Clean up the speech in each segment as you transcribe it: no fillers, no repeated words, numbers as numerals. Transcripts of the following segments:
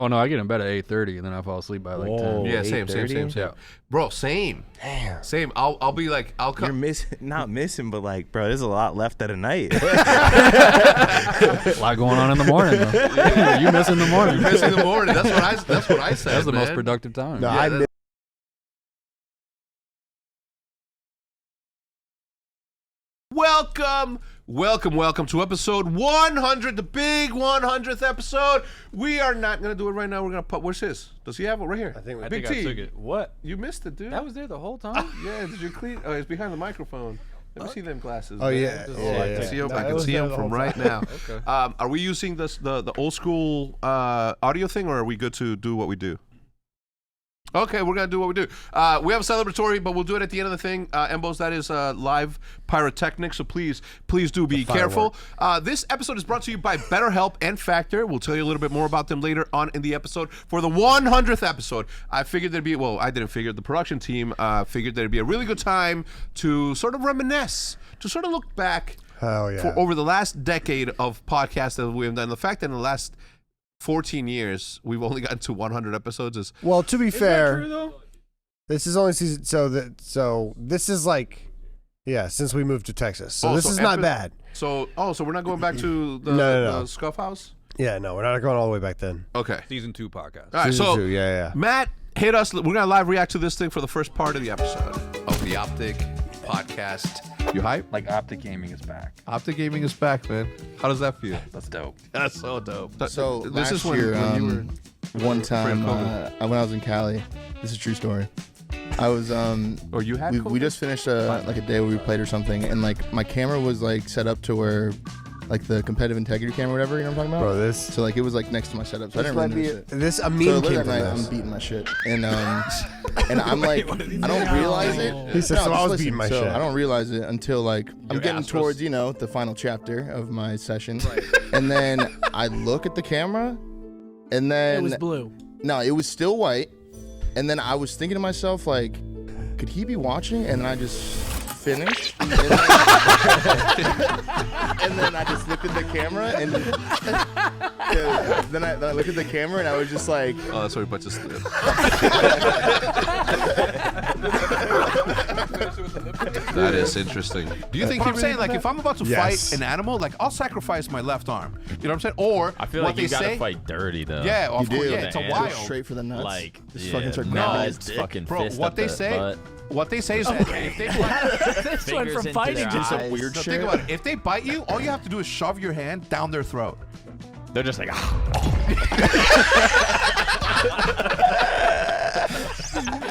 Oh, no, I get in bed at 8:30, and then I fall asleep by like 10. Yeah, same. Yeah. Bro, same. Damn. Same. I'll be like, I'll come. You're not missing, but like, bro, there's a lot left at a night. A lot going on in the morning, though. Yeah, you miss in the morning. You miss in the morning. That's what I said. That's the man. most productive time. No, Yeah, Welcome to episode 100, the big 100th episode. We are not going to do it right now. We're going to put, where's his? Does he have it right here? I think I BigT. took it. What? You missed it, dude. That was there the whole time? Yeah, did you clean? Oh, it's behind the microphone. Let me see them glasses. Oh, man. yeah. Just- Yeah, I yeah. can see them, No, I it can was see there them the from whole right time. now. Okay. Are we using the old school audio thing, or are we good to do what we do? Okay, we're going to do what we do. We have a celebratory, but we'll do it at the end of the thing. MBoZe, that is live pyrotechnics, so please do be careful. This episode is brought to you by BetterHelp and Factor. We'll tell you a little bit more about them later on in the episode. For the 100th episode, I figured there'd be, well, I didn't figure, the production team figured there'd be a really good time to sort of reminisce, to sort of look back for over the last decade of podcasts that we have done. The fact that in the last 14 years, we've only gotten to 100 episodes. Is Well, to be Is that fair, true, though? this is only season. So this is like, yeah, since we moved to Texas. So this is not bad. So we're not going back to the, No. the Scuff House? Yeah, no, we're not going all the way back then. Okay. Season 2 podcast. All right, Season so 2, yeah. Matt, hit us. We're going to live react to this thing for the first part of the episode of the OpTic Podcast. You hype? Like OpTic Gaming is back. OpTic Gaming is back, man. How does that feel? That's dope. That's so dope. So this is last year, when you were... one time COVID. when I was in Cali, this is a true story. I was Or you had we COVID? just finished like a day where we played or something, and like my camera was like set up to where like the competitive integrity camera, or whatever, you know what I'm talking about? Bro, this So like it was like next to my setup, so I this didn't might really be notice it. this a So meme late came at from night, this. I'm beating my shit, and I'm like, I don't realize it. He said, No, so I just was listen. beating my So shit. I don't realize it until like I'm Your getting ass was- towards the final chapter of my session, and then I look at the camera, and then It was blue. no, it was still white, and then I was thinking to myself like, could he be watching? And then I just finished, and then I just looked at the camera, and then I looked at the camera, and I was just like, Oh, that's where we put just... That is interesting. Do you think I'm saying, like, if I'm about to Yes. fight an animal, like, I'll sacrifice my left arm. You know what I'm saying? Or I feel what like they you gotta say, fight dirty though. Yeah, of you course. do. Yeah, it's a And Go wild. straight for the nuts. Like, just yeah, fucking start no, grabbing it's his fucking Bro, fist what up they the say, butt. what they say is that if they bite, This went Fingers from into fighting their to eyes. some weird so shit. think about it. If they bite you, all you have to do is shove your hand down their throat. They're just like,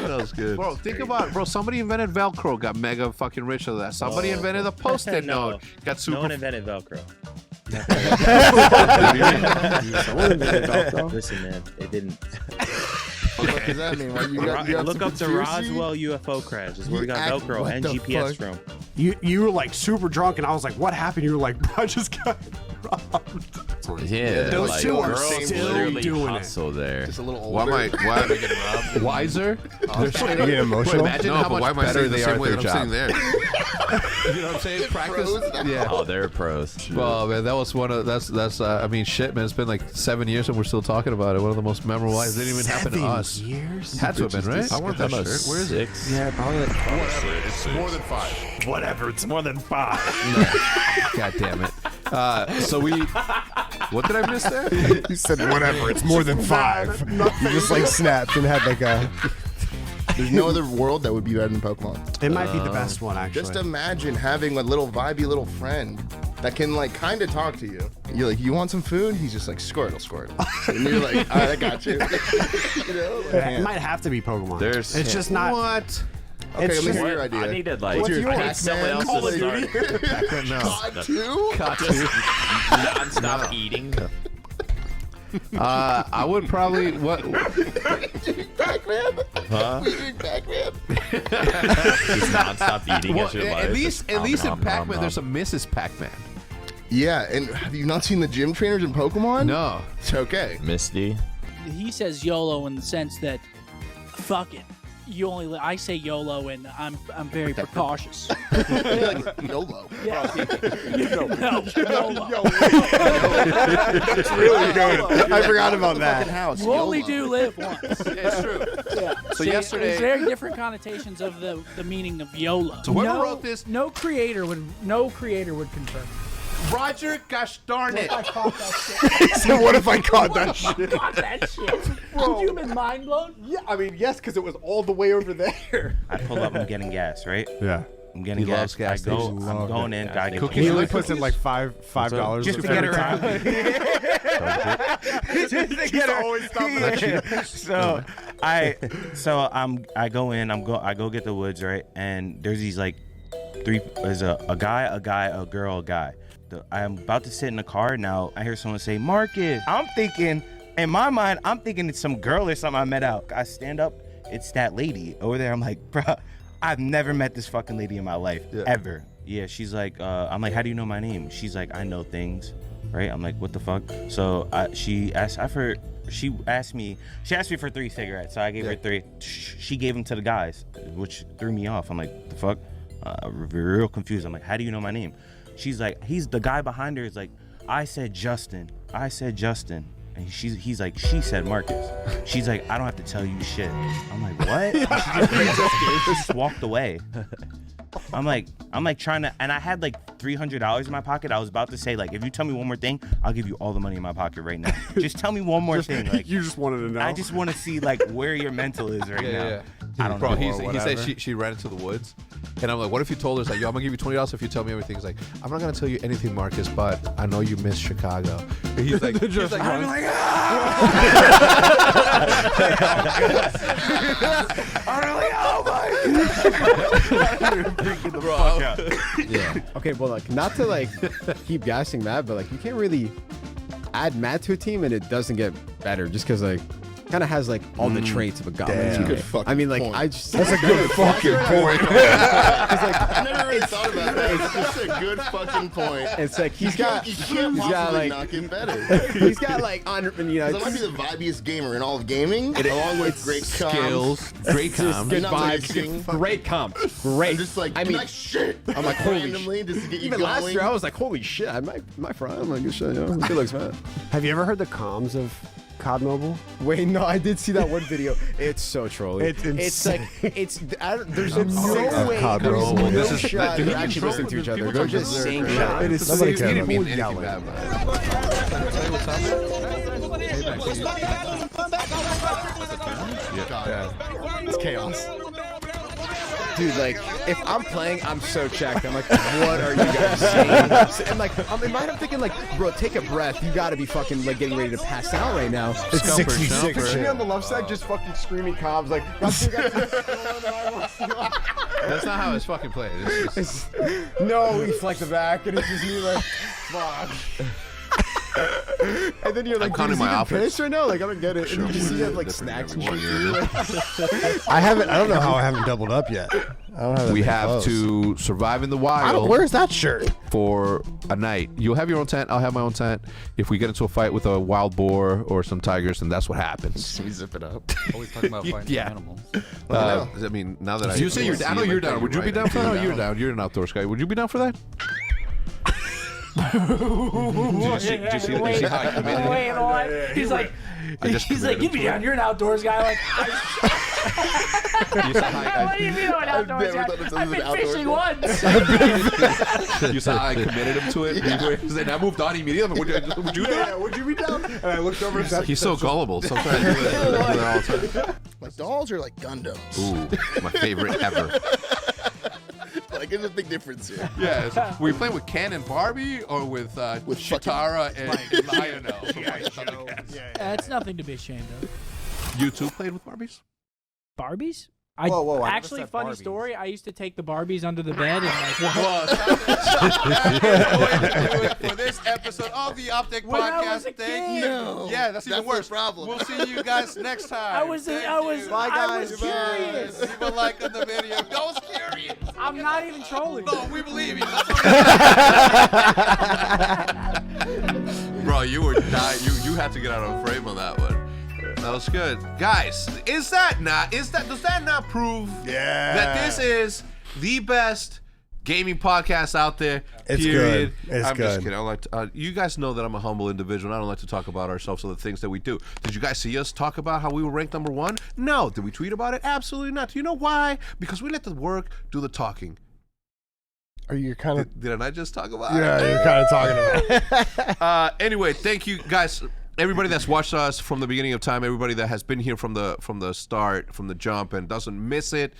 That was good. Bro, think about it. Bro, somebody invented Velcro, got mega fucking rich of that. Somebody invented a Post-it No. note, got super... No one invented Velcro. Listen, man, it didn't. What does that mean? Like, you got Look some up the conspiracy? Roswell UFO crash. Is where we got What Velcro and the GPS fuck? from. You were like super drunk, and I was like, "What happened?" You were like, "Bro, I just got robbed." yeah, Those like, two are girls still literally doing it. hustle there. Just a little Why older. am I getting robbed? Wiser? You get emotional. Imagine how much better they are at their job. You know what I'm saying? Practice. Yeah. Oh, they're pros. Well, man, that was one of that's. I mean, shit, man. It's been like 7 years and we're still talking about it. One of the most memorable lives. It didn't even happen to us. 7 years. Had to have been, right? I want that shirt. Where is it? Yeah, probably. Whatever. It's more than 5. Whatever. It's more than 5. God damn it. So we. What did I miss there? You said whatever. It's more than 5. You just like snapped and had like a. There's no other world that would be better than Pokemon. It might be the best one, actually. Just imagine having a little vibey little friend that can like kind of talk to you. You're like, you want some food? He's just like, Squirtle. And you're like, all right, I got you. You know? It might have to be Pokemon. There's- it's just not. What? Okay, It's let me just- hear your idea. I needed like, What's I yours? need someone else Call to of start No. God, two? non-stop eating. I would probably what? Pac-Man? Huh? We doing Pac-Man? Just non-stop eating Well, as your life. at least Just in nom, Pac-Man, nom, there's a nom. Mrs. Pac-Man. Yeah, and have you not seen the gym trainers in Pokemon? No. It's okay. Misty. He says YOLO in the sense that, fuck it. I say YOLO, and I'm very precautious. Like, YOLO. Yeah. No, YOLO. That's really good. I forgot about Fucking that. house. You only YOLO. do live once. It's true. Yeah. So See, yesterday- there's very different connotations of the meaning of YOLO. So whoever wrote this, No creator would confirm. Roger, gosh darn it. I caught that shit. So what if I caught that shit? Caught that shit. Have you been mind blown? Yeah, I mean, yes, because it was all the way over there. I pull up, I'm getting gas, right? Yeah. I'm getting He loves gas. gas I'm going in. Gotta get Cookies. He only like puts in like $5 just to get around. Just to get always stop So I go in. I go get the woods, right? And there's these like there's a guy, a girl, a guy. I'm about to sit in the car. Now I hear someone say, Marcus. I'm thinking, in my mind, I'm thinking it's some girl or something I met out. I stand up. It's that lady over there. I'm like, bro, I've never met this fucking lady in my life, ever. Yeah, she's like, I'm like, how do you know my name? She's like, I know things, right? I'm like, what the fuck? So she asked me for 3 cigarettes. So I gave her 3. She gave them to the guys, which threw me off. I'm like, the fuck? Real confused. I'm like, how do you know my name? She's like, he's the guy behind her is like, I said Justin. And he's like, she said Marcus. She's like, I don't have to tell you shit. I'm like, what? She just walked away. I'm like trying to, and I had like $300 in my pocket. I was about to say, like, if you tell me one more thing, I'll give you all the money in my pocket right now. Just tell me one more thing. Like, You just wanted to know. I just want to see like where your mental is right now. Yeah. I don't Bro, know. he said she ran into the woods, and I'm like, what if you told her, it's like, yo, I'm gonna give you $20 if you tell me everything. He's like, I'm not gonna tell you anything, Marcus, but I know you miss Chicago. And he's like, I'm like, Okay, well, like, not to like keep gassing Matt, but like, you can't really add Matt to a team and it doesn't get better just because like kind of has like all the traits of a goblin. Damn. Good fucking I mean, like, point. I just that's a good fucking point. I never really thought about that. It's just a good fucking point. It's like You can't possibly like not get better. he's got like on, you know, That might be the vibiest gamer in all of gaming, along with great comms. skills, great comms. good Not like vibes, fucking- great comp, great. I'm just like, I mean, nice shit. I'm like, holy randomly just to get you even going. last year I was like, holy shit, my friend, I'm like, good shit, you know, good looks, man. Have you ever heard the comms of COD Mobile? Wait, no, I did see that one video. It's so trolly. It's insane. There's no way. COD There's Mobile. no This is- shot. dude, They're he actually can listening to troll each other. people They're talk just berserk. saying Yeah. shit. It is Somebody so he didn't mean yelling. anything bad, man. It's chaos. Dude, like, if I'm playing, I'm so checked. I'm like, what are you guys saying? And like, I'm in mind, I'm thinking like, bro, take a breath. You gotta be fucking like getting ready to pass out right now. It's Scumper, 66. scumper. Picture me on the left side, just fucking screaming comms like, That's not how it's fucking played. It's just, no, we flex the back, and it's just me like, fuck. And then you're like, counting dude, is my he even outfits. pissed right now? Like, I don't get it. Sure, and you just see him like different snacks and every shit. I don't know how I haven't doubled up yet. I don't have we that have close. to survive in the wild Where's that shirt? for a night. You'll have your own tent. I'll have my own tent. If we get into a fight with a wild boar or some tigers, then that's what happens. We zip it up. Always talking about fighting Yeah. animals. I mean, now that you say you're down, I know you're down. Would you be down for that? No, you're down. You're an outdoors guy. Would you be down for that? Did you see how I committed it? Wait, on. He's like, get me down. You're an outdoors guy. Like, You saw how what do you mean I'm an outdoors guy? never thought this was I've an been outdoors fishing guy. once. you saw how I committed him to it? And I moved on immediately. Would you do that? Would you be down? And I looked over and said, He's so gullible. Sometimes I do that all the time. Like dolls are like Gundams. Ooh, my favorite ever. Like, there's a big difference here. Yeah, so were you playing with Ken and Barbie or with Shatara and Lionel? That's nothing to be ashamed of. You two played with Barbies? Barbies? Whoa, I never Actually, said funny Barbies. story. I used to take the Barbies under the bed and like. For this episode of the OpTic When I was Podcast, a thank kid. you. No, Yeah, that's even that's the worse. problem. We'll see you guys next time. I was curious. Leave a like on the video. I was curious. I'm not even trolling. No, we believe you. Bro, you were dying. You had to get out of frame on that one. That was good. Guys, does that not prove that this is the best gaming podcast out there? It's period. good. It's I'm just good. kidding. I like to, you guys know that I'm a humble individual. And I don't like to talk about ourselves or the things that we do. Did you guys see us talk about how we were ranked number 1? No. Did we tweet about it? Absolutely not. Do you know why? Because we let the work do the talking. Are you kind of? Did I not just talk about it? Yeah, you're kind of talking about it. Anyway, thank you guys. Everybody that's watched us from the beginning of time, everybody that has been here from the start, from the jump, and doesn't miss it,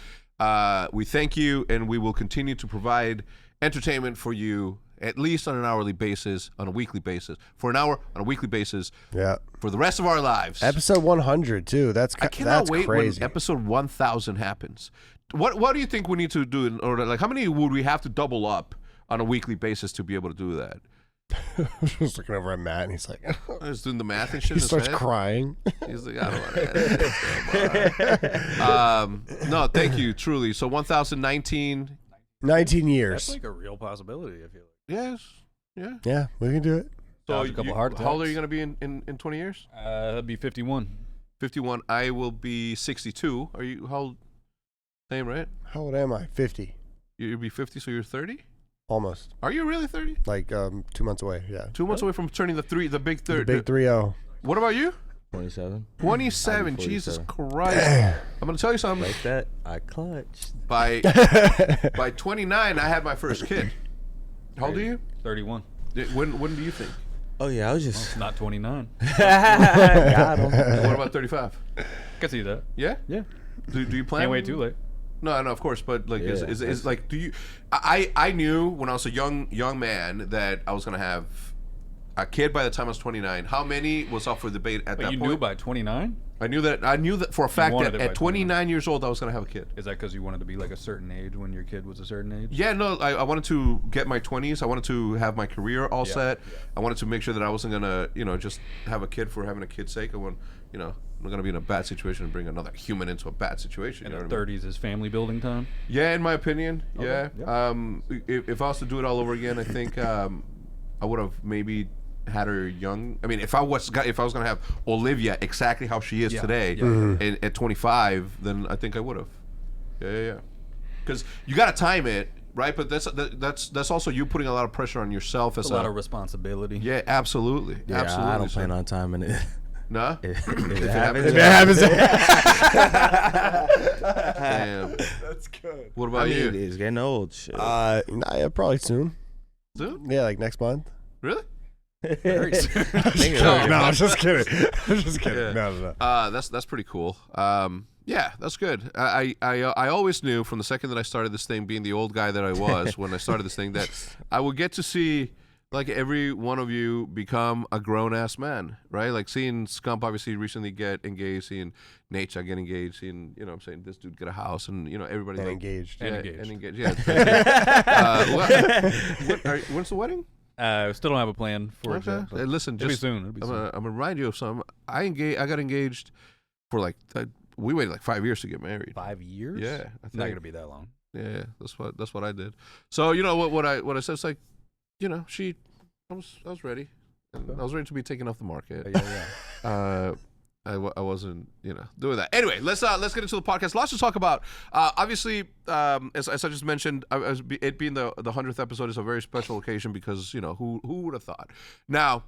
we thank you, and we will continue to provide entertainment for you at least on an hourly basis, on a weekly basis, for an hour on a weekly basis, Yeah. for the rest of our lives. Episode 100 too. I cannot wait crazy. when episode 1000 happens. What do you think we need to do in order? Like, how many would we have to double up on a weekly basis to be able to do that? I was just looking over at Matt, and he's like, I was doing the math and shit. he in his starts head. crying. He's like, I don't want to. No, thank you, truly. So 1019. 19 years. That's like a real possibility, I feel like. Yes. Yeah. Yeah, we can do it. So Dodge a couple heart how old are attacks. you going to be in 20 years? That'd be 51. 51. I will be 62. Are you, how old? Same, right? How old am I? 50. You'll be 50, so you're 30? Almost. Are you really 30? Like 2 months away. Yeah. 2 months away from turning the big The 30. big 3-0. What about you? 27. 27. I'll be Jesus 47. Christ. I'm going to tell you something. Like that, I clutched. By 29, I had my first kid. How old are you? 31. When do you think? Oh yeah, I was just It's not 29. got him. And what about 35? Can see that. Yeah? Yeah. Do you plan? Can't wait too late. No, of course, but like, Yeah, is like, do you? I knew when I was a young man that I was gonna have a kid by the time I was 29. How many was up for debate at But that you point? knew by 29? I knew that for a fact wanted that it by at 29 years old I was gonna have a kid. Is that because you wanted to be like a certain age when your kid was a certain age? Yeah, no, I wanted to get my 20s. I wanted to have my career all set. I wanted to make sure that I wasn't gonna, just have a kid for having a kid's sake. I want, I'm not gonna be in a bad situation and bring another human into a bad situation. And you know the what I mean? 30s is family building time? Yeah, in my opinion, yeah. Okay, If I was to do it all over again, I think I would have maybe had her young. I mean, if I was gonna have Olivia exactly how she is today, at 25, then I think I would have. Yeah. Because you got to time it, right? But that's also you putting a lot of pressure on yourself as A lot of responsibility. Yeah, absolutely. Yeah, Absolutely. I don't plan on timing it. Nah. If If it happens, happens, If it happens. Damn. That's good. What I about mean, you? it's getting old. Shit. Yeah, probably soon. Soon? Yeah, like next month. Really? Very soon. No, I'm just kidding. I'm just kidding. Yeah. No. That's pretty cool. Yeah, that's good. I always knew from the second that I started this thing, being the old guy that I was when I started this thing, that I would get to see like every one of you become a grown ass man, right? Like seeing Scump obviously recently get engaged, seeing Nate get engaged, seeing I'm saying this dude get a house, and everybody And like, engaged. Yeah, And engaged. and engaged. Yeah. When's the wedding? Still don't have a plan for it. Okay. yet, but Listen, it'll be just soon. It'll be I'm soon. gonna remind you of something. I got engaged for like we waited like 5 years to get married. 5 years? Yeah, I It's think. not going to be that long. Yeah, that's what I did. So what I said is like, I was ready. And I was ready to be taken off the market. Yeah. I wasn't doing that. Anyway, let's get into the podcast. Lots to talk about. Obviously, as I just mentioned, it being the 100th episode is a very special occasion because who would have thought? Now,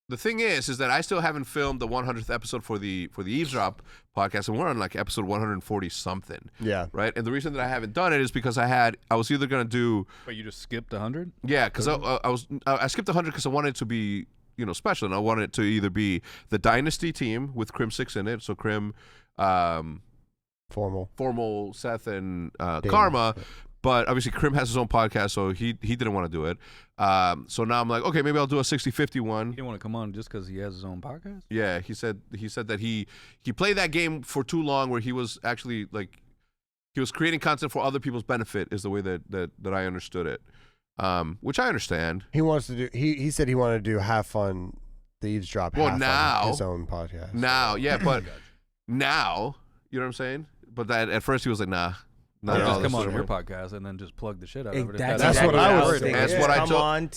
the thing is that I still haven't filmed the 100th episode for the Eavesdrop podcast, and we're on like episode 140 something. Yeah. Right. And the reason that I haven't done it is because I was either gonna do. But you just skipped 100? Yeah, because I skipped 100 because I wanted it to be special, and I wanted it to either be the Dynasty team with Crim 6 in it, so Crim, Formal, Seth, and Karma. But obviously, Crim has his own podcast, so he didn't want to do it. So now I'm like, okay, maybe I'll do a 60-50 one. He didn't want to come on just because he has his own podcast? Yeah, he said that he played that game for too long, where he was actually like he was creating content for other people's benefit, is the way that I understood it. Which I understand. He wants to do. He said he wanted to do Have Fun, the Eavesdrop. Well, Have now Fun, his own podcast. Now, yeah, but now, you know what I'm saying? But that at first he was like, nah. Not just all come this on is your real. podcast and then just plug the shit out of it. That's That's what I was thinking. That's what I Come told- on,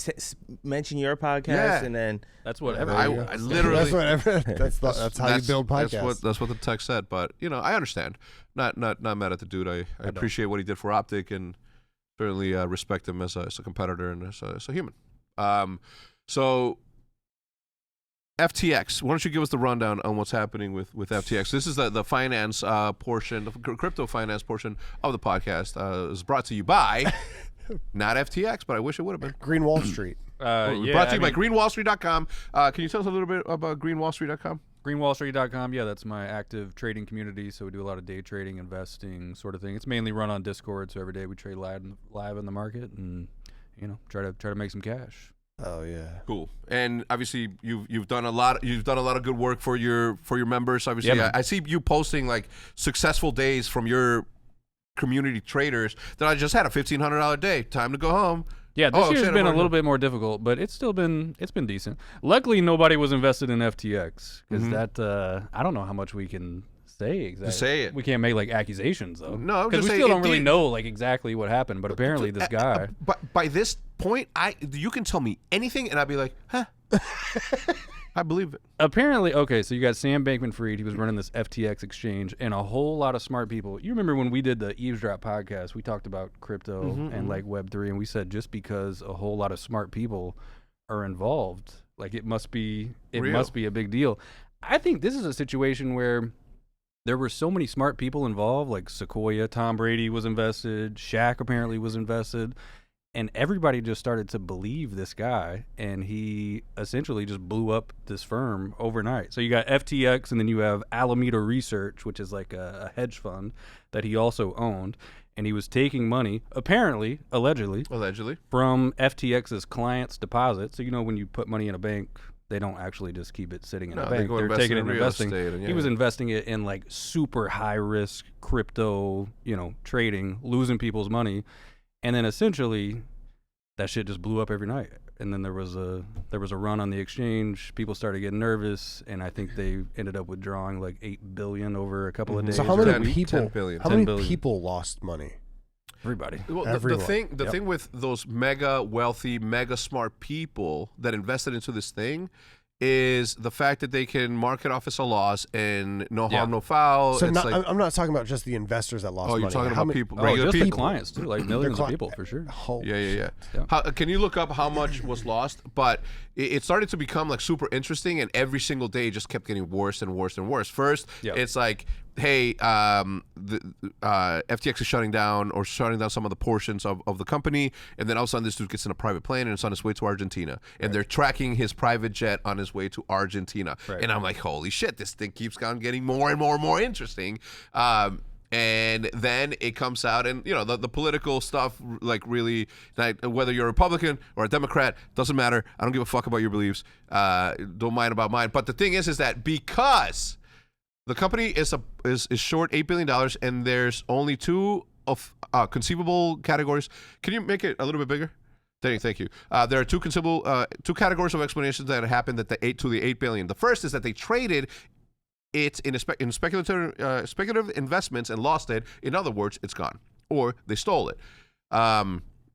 mention your podcast, Yeah. and then That's what There I, you go. I literally. That's how you build podcasts. That's what the text said. But I understand. Not mad at the dude. I appreciate what he did for OpTic and certainly respect him as a competitor and as a human. So FTX. Why don't you give us the rundown on what's happening with FTX? This is the finance portion, the crypto finance portion of the podcast. Is brought to you by not FTX, but I wish it would have been. Green Wall Street. Yeah, brought to you by greenwallstreet.com. Can you tell us a little bit about greenwallstreet.com? greenwallstreet.com. Yeah, that's my active trading community. So we do a lot of day trading, investing, sort of thing. It's mainly run on Discord. So every day we trade live in the market and try to make some cash. Oh yeah. Cool. And obviously you've done a lot of good work for your members. Obviously, Yeah, I see you posting like successful days from your community traders that I just had a $1,500 day. Time to go home. Yeah, this year's shit, been I'm a little bit more difficult, but it's been decent. Luckily, nobody was invested in FTX because that I don't know how much we can say exactly. To say it. We can't make like accusations though. No, because we just still say don't it really did. know like exactly what happened. But apparently, this guy. But by this point, you can tell me anything, and I'd be like, huh. I believe it. Apparently, okay, so you got Sam Bankman-Fried. He was running this FTX exchange, and a whole lot of smart people. You remember when we did the Eavesdrop podcast, we talked about crypto and like Web3, and we said just because a whole lot of smart people are involved, like it must be a big deal. I think this is a situation where there were so many smart people involved, like Sequoia, Tom Brady was invested, Shaq apparently was invested. And everybody just started to believe this guy, and he essentially just blew up this firm overnight. So you got FTX, and then you have Alameda Research, which is like a hedge fund that he also owned. And he was taking money, apparently, allegedly, from FTX's clients' deposits. So when you put money in a bank, they don't actually just keep it sitting in a bank. They're taking it and investing. He was investing it in like super high risk crypto, trading, losing people's money. And then essentially, that shit just blew up every night. And then there was a run on the exchange. People started getting nervous, and I think they ended up withdrawing like $8 billion over a couple of days. So how many people? 10 billion. How 10 many billion. people lost money? Everybody. Well, Everyone. the thing with those mega wealthy, mega smart people that invested into this thing is the fact that they can mark it off as a loss and no harm, no foul. So It's not, like, I'm not talking about just the investors that lost money. you're talking How about many- people, Oh, regular just the people. clients too, like millions of cli- people for sure. Holy Yeah. Yeah. How, can you look up how much was lost? But it started to become like super interesting, and every single day it just kept getting worse and worse and worse. First, it's like, hey, FTX is shutting down some of the portions of the company, and then all of a sudden this dude gets in a private plane and it's on his way to Argentina, and they're tracking his private jet on his way to Argentina, and I'm like, holy shit, this thing keeps on getting more and more and more interesting. And then it comes out, and the political stuff, like really, like, whether you're a Republican or a Democrat, doesn't matter. I don't give a fuck about your beliefs. Don't mind about mine. But the thing is that because the company is short $8 billion, and there's only two of conceivable categories. Can you make it a little bit bigger? Thank you. There are two categories of explanations that happened to the $8 billion. The first is that they traded it in speculative investments and lost it. In other words, it's gone, or they stole it.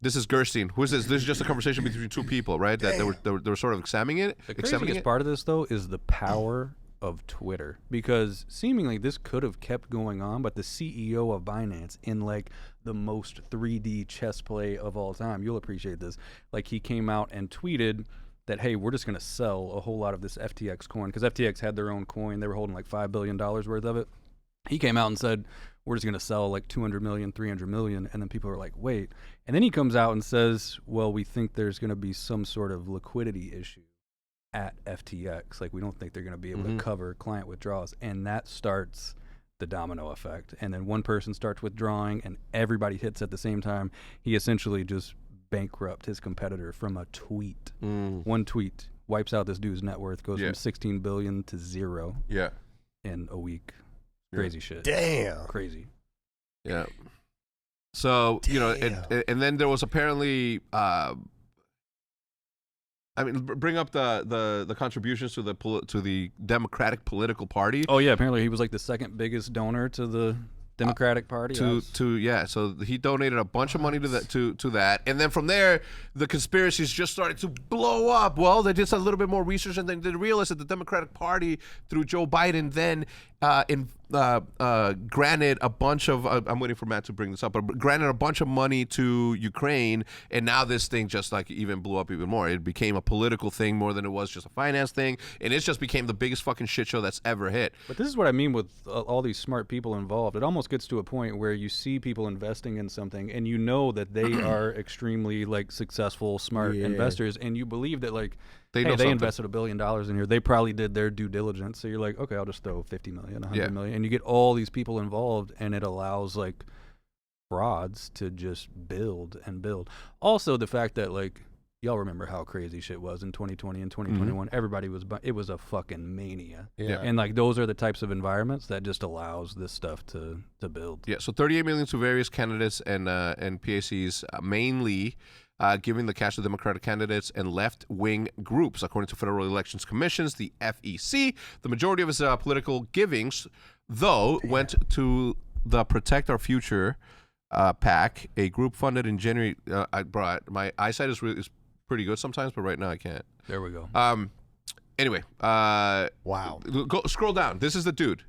This is Gerstein. Who is this? This is just a conversation between two people, right? That they were sort of examining it. The craziest part of this, though, is the power of Twitter, because seemingly this could have kept going on, but the CEO of Binance, in like the most 3D chess play of all time, you'll appreciate this, like he came out and tweeted that, hey, we're just going to sell a whole lot of this FTX coin, because FTX had their own coin. They were holding like $5 billion worth of it. He came out and said, we're just going to sell like 200 million, 300 million. And then people are like, wait. And then he comes out and says, well, we think there's going to be some sort of liquidity issue at FTX. Like, we don't think they're going to be able to cover client withdrawals. And that starts the domino effect. And then one person starts withdrawing and everybody hits at the same time. He essentially just bankrupt his competitor from a tweet. One tweet wipes out this dude's net worth, goes from 16 billion to zero in a week. Crazy shit. Damn. Crazy. Yeah. So, and then there was apparently bring up the contributions to the Democratic political party. Oh yeah, apparently he was like the second biggest donor to the Democratic Party. So he donated a bunch of money to that, and then from there, the conspiracies just started to blow up. Well, they did a little bit more research, and then they realized that the Democratic Party, through Joe Biden, then granted a bunch of I'm waiting for Matt to bring this up, but granted a bunch of money to Ukraine, and now this thing just like even blew up even more. It became a political thing more than it was just a finance thing, and it just became the biggest fucking shit show that's ever hit. But this is what I mean with all these smart people involved. It almost gets to a point where you see people investing in something, and you know that they are extremely like successful, smart investors, and you believe that like. They invested $1 billion in here. They probably did their due diligence. So you're like, okay, I'll just throw 50 million, 100 million. And you get all these people involved, and it allows like frauds to just build and build. Also, the fact that like, y'all remember how crazy shit was in 2020 and 2021. Everybody it was a fucking mania. Yeah. And like those are the types of environments that just allows this stuff to build. Yeah. So 38 million to various candidates and PACs, mainly giving the cash to Democratic candidates and left-wing groups, according to Federal Elections Commissions, the FEC. The majority of his political givings, though, went to the Protect Our Future PAC, a group funded in January. My eyesight is pretty good sometimes, but right now I can't. There we go. Anyway. Wow. Scroll down. This is the dude.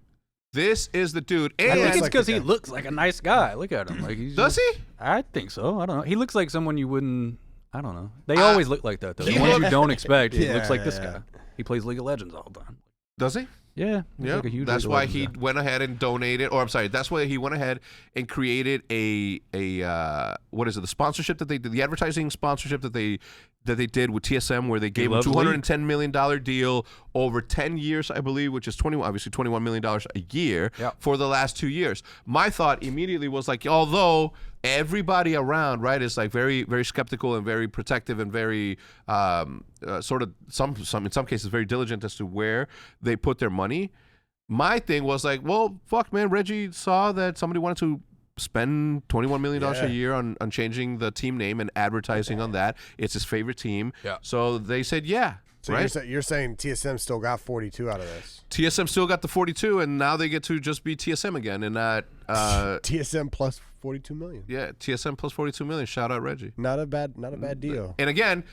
This is the dude. And I think it's because he looks like a nice guy. Look at him. Like Does he? I think so. I don't know. He looks like someone you wouldn't. I don't know. They always look like that though. The ones you don't expect. He looks like this guy. He plays League of Legends all the time. Does he? Yeah. Yeah. Like a huge that's why he went ahead and donated. Or I'm sorry. That's why he went ahead and created a what is it? The sponsorship that they did. The advertising sponsorship that they did with TSM, where they gave him $210 million deal over 10 years, I believe, which is $21 million a year for the last 2 years. My thought immediately was like, although everybody around, right, is like very, very skeptical and very protective and very sort of some in some cases very diligent as to where they put their money. My thing was like, well, fuck, man, Reggie saw that somebody wanted to spend $21 million a year on changing the team name and advertising on that. It's his favorite team. Yeah. So they said, So right? You're saying TSM still got 42 out of this? TSM still got the 42, and now they get to just be TSM again, and not TSM plus 42 million. Yeah, TSM plus 42 million. Shout out Reggie. Not a bad deal. And again,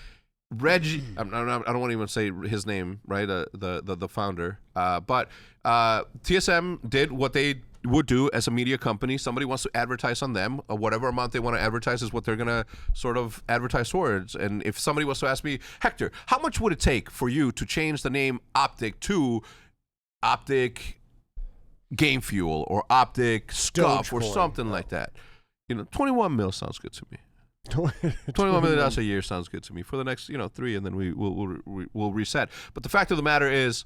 Reggie, I don't want to even say his name, right? The founder. But TSM did what they would do as a media company. Somebody wants to advertise on them. Whatever amount they want to advertise is what they're going to sort of advertise towards. And if somebody was to ask me, Hector, how much would it take for you to change the name OpTic to OpTic Game Fuel or OpTic Scuff or something like that? 21 mil sounds good to me. $21 million a year sounds good to me for the next 3, and then we'll reset. But the fact of the matter is,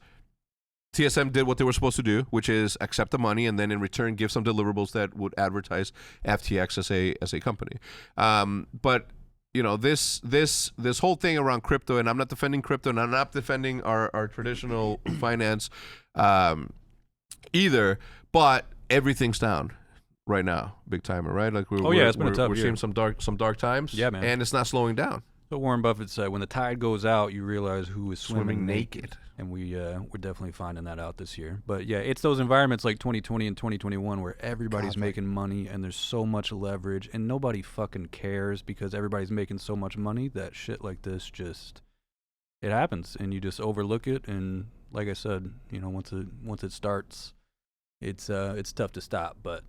TSM did what they were supposed to do, which is accept the money and then in return give some deliverables that would advertise FTX as a company. But this whole thing around crypto, and I'm not defending crypto, and I'm not defending our traditional finance either, but everything's down right now, big timer, right? Like it's been a tough year. Seeing some dark times, man, and it's not slowing down. But Warren Buffett said, when the tide goes out, you realize who is swimming naked. And we're definitely finding that out this year. But yeah, it's those environments like 2020 and 2021 where everybody's making money and there's so much leverage and nobody fucking cares because everybody's making so much money that shit like this it happens and you just overlook it. And like I said, once it starts, it's tough to stop, but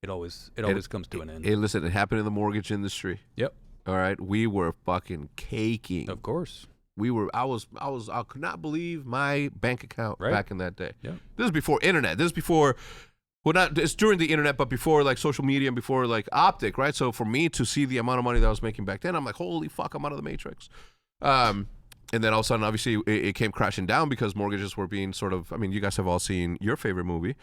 it always comes to an end. Hey, listen, it happened in the mortgage industry. Yep. All right, we were fucking caking. Of course. I could not believe my bank account back in that day. Yeah. This is before internet. This is before, it's during the internet, but before like social media and before like OpTic, right? So for me to see the amount of money that I was making back then, I'm like, holy fuck, I'm out of the matrix. And then all of a sudden, obviously, it came crashing down because mortgages were being sort of, you guys have all seen your favorite movie,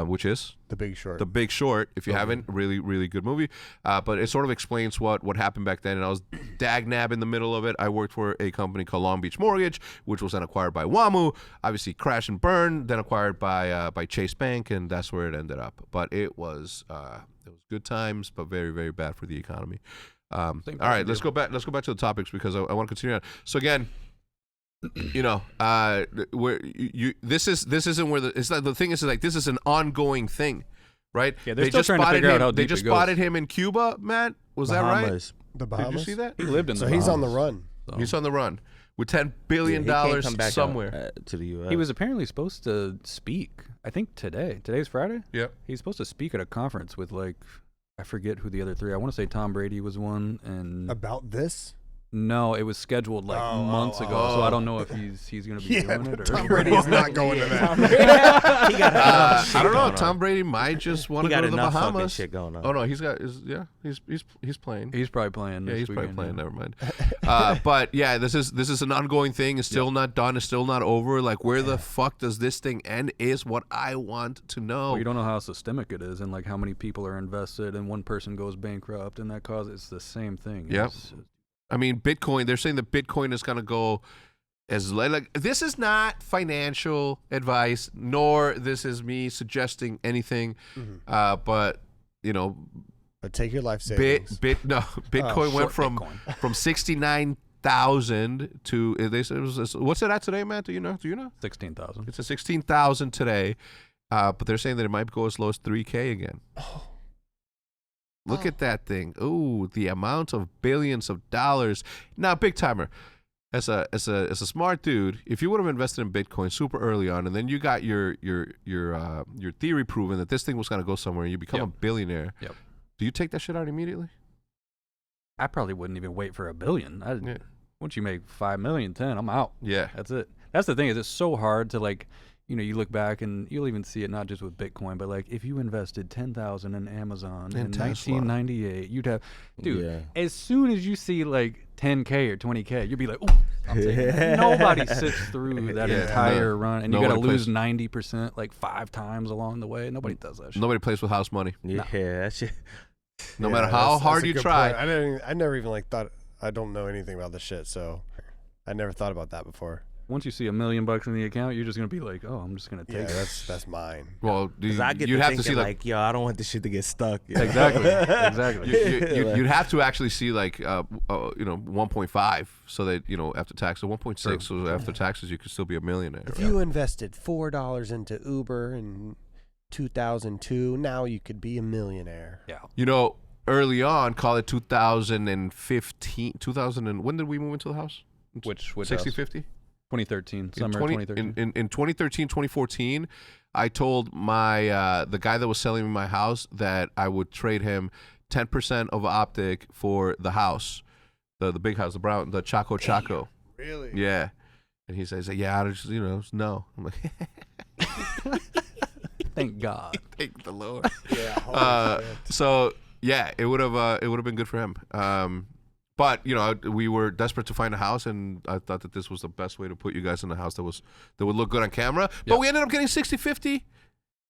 which is? The Big Short. The Big Short. If you haven't, really, really good movie. But it sort of explains what happened back then. And I was dag nab in the middle of it. I worked for a company called Long Beach Mortgage, which was then acquired by WAMU. Obviously, crash and burn, then acquired by Chase Bank, and that's where it ended up. But it was good times, but very, very bad for the economy. All right, let's go back to the topics because I want to continue on. So again, this isn't where the thing is like this is an ongoing thing, right? Yeah, they're still trying to figure out how They deep just it goes. spotted him in Cuba, Matt. Was that right? Bahamas. The Did Bahamas. you see that? He lived in the So he's on the Bahamas, run. so. He's on the run with $10 billion Yeah, he can't come back somewhere. out, to the U.S. He was apparently supposed to speak. I think today. Today's Friday. Yep. He's supposed to speak at a conference with I forget who the other three. I want to say Tom Brady was one, and About this? no, it was scheduled months ago. So I don't know if he's going to be doing it. Or Tom Brady's not going to that. He got enough shit I don't know. going on. Tom Brady might just want He to got go to the enough fucking Bahamas. shit going on. Oh no, he's playing. He's probably playing. Yeah, this he's probably weekend, playing. yeah. Never mind. But yeah, this is an ongoing thing. It's still not done. It's still not over. Like, where the fuck does this thing end? Is what I want to know. Well, you don't know how systemic it is, and how many people are invested, and one person goes bankrupt, and that causes the same thing. Yep. It's- I mean, Bitcoin. They're saying that Bitcoin is going to go as like. This is not financial advice, nor this is me suggesting anything. But you know, But take your life savings. Bitcoin went from Bitcoin. 69,000 to they said it was, what's it at today, Matt? Do you know? 16,000. It's a 16,000 today, but they're saying that it might go as low as 3K again. Look at that thing! Ooh, the amount of billions of dollars. Now, big timer. As a smart dude, if you would have invested in Bitcoin super early on, and then you got your theory proven that this thing was going to go somewhere, and you become a billionaire. Yep. Do you take that shit out immediately? I probably wouldn't even wait for $1 billion. Once you make 5 million, 10, I'm out. Yeah. That's it. That's the thing is it's so hard to you look back and you'll even see it not just with Bitcoin, but if you invested 10,000 in Amazon in Tesla. 1998, you'd have, dude. Yeah. As soon as you see 10K or 20K, you'd be like, "Ooh, I'm taking that." Nobody sits through that entire run, and you got to Nobody lose plays- 90% 5 times along the way. Nobody does that shit. Nobody plays with house money. Yeah, that shit. No Yeah, matter how that's hard a you good try. point. I never even thought. I don't know anything about this shit, so I never thought about that before. Once you see $1 million in the account, you're just gonna be like, "Oh, I'm just gonna take Yeah, it." that's mine. Well, Because I get you'd to have to see thinking yo, I don't want this shit to get stuck. Exactly. Exactly. you'd have to actually see 1.5 so that after tax, so 1.6 so after taxes you could still be a millionaire. If you invested $4 into Uber in 2002, now you could be a millionaire. Yeah. Early on, call it 2015, 2000 when did we move into the house? Which 60-50? 2013, summer 2013. In 2013, 2014, I told the guy that was selling me my house that I would trade him 10% of OpTic for the house, the big house, the Chaco. Really? Yeah. And he says, yeah, I just, no. I'm like, Thank God. thank the Lord. Yeah. So yeah, it would have been good for him. But we were desperate to find a house, and I thought that this was the best way to put you guys in a house that would look good on camera. But we ended up getting 60-50,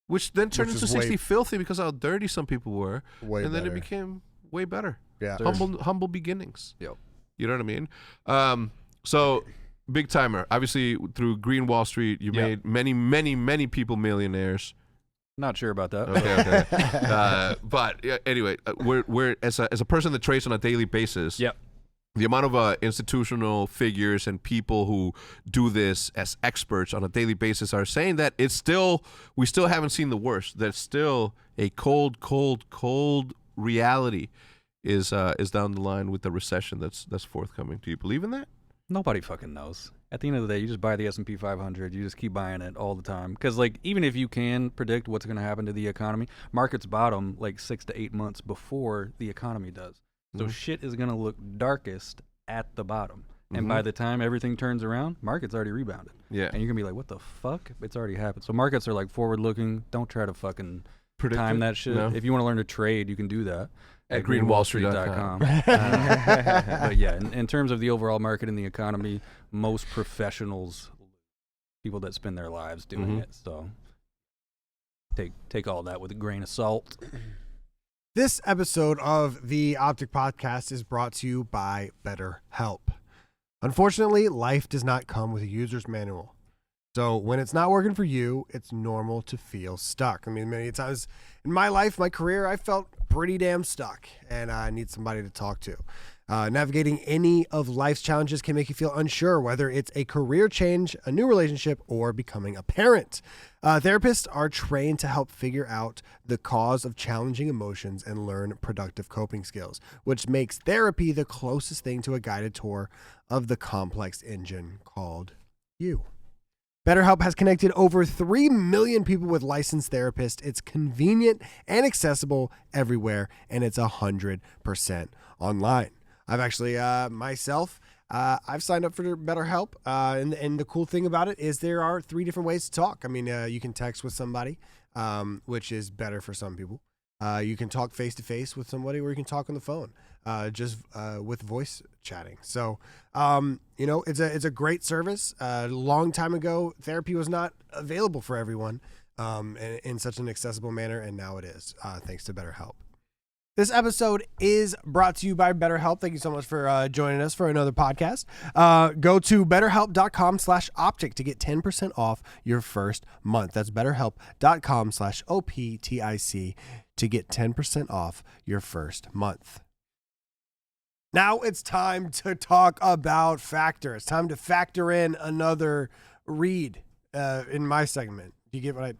which then turned into 60-filthy because how dirty some people were, and then it became way better. Yeah. Humble beginnings. Yep. You know what I mean? So big timer. Obviously, through Green Wall Street, you made many people millionaires. Not sure about that. Okay. But anyway, we're as a person that trades on a daily basis. Yep. The amount of institutional figures and people who do this as experts on a daily basis are saying that we still haven't seen the worst. That still a cold reality is down the line with the recession that's forthcoming. Do you believe in that? Nobody fucking knows. At the end of the day, you just buy the S&P 500. You just keep buying it all the time. Because, even if you can predict what's going to happen to the economy, markets bottom 6 to 8 months before the economy does. So shit is going to look darkest at the bottom. And by the time everything turns around, market's already rebounded. Yeah. And you're going to be like, what the fuck? It's already happened. So markets are forward-looking. Don't try to fucking Predict time it? that shit. No. If you want to learn to trade, you can do that. At greenwallstreet.com. But yeah, in terms of the overall market and the economy, most professionals, people that spend their lives doing it. So take all that with a grain of salt. This episode of the OpTic Podcast is brought to you by BetterHelp. Unfortunately, life does not come with a user's manual. So when it's not working for you, it's normal to feel stuck. I mean, many times in my life, my career, I felt pretty damn stuck, and I need somebody to talk to. Navigating any of life's challenges can make you feel unsure, whether it's a career change, a new relationship, or becoming a parent. Therapists are trained to help figure out the cause of challenging emotions and learn productive coping skills, which makes therapy the closest thing to a guided tour of the complex engine called you. BetterHelp has connected over 3 million people with licensed therapists. It's convenient and accessible everywhere, and it's 100% online. I've actually, myself, I've signed up for BetterHelp, and the cool thing about it is there are 3 different ways to talk. I mean, you can text with somebody, which is better for some people. You can talk face-to-face with somebody, or you can talk on the phone, just with voice chatting. So, it's a great service. A long time ago, therapy was not available for everyone in such an accessible manner, and now it is, thanks to BetterHelp. This episode is brought to you by BetterHelp. Thank you so much for joining us for another podcast. Go to betterhelp.com/optic to get 10% off your first month. That's betterhelp.com/OPTIC to get 10% off your first month. Now it's time to talk about Factor. It's time to factor in another read in my segment. Do you get what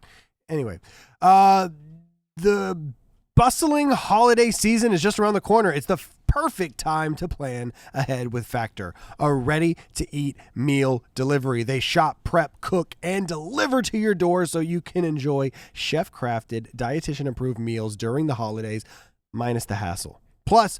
Anyway, the bustling holiday season is just around the corner. It's the perfect time to plan ahead with Factor, a ready-to-eat meal delivery. They shop, prep, cook, and deliver to your door so you can enjoy chef-crafted, dietitian-approved meals during the holidays, minus the hassle. Plus,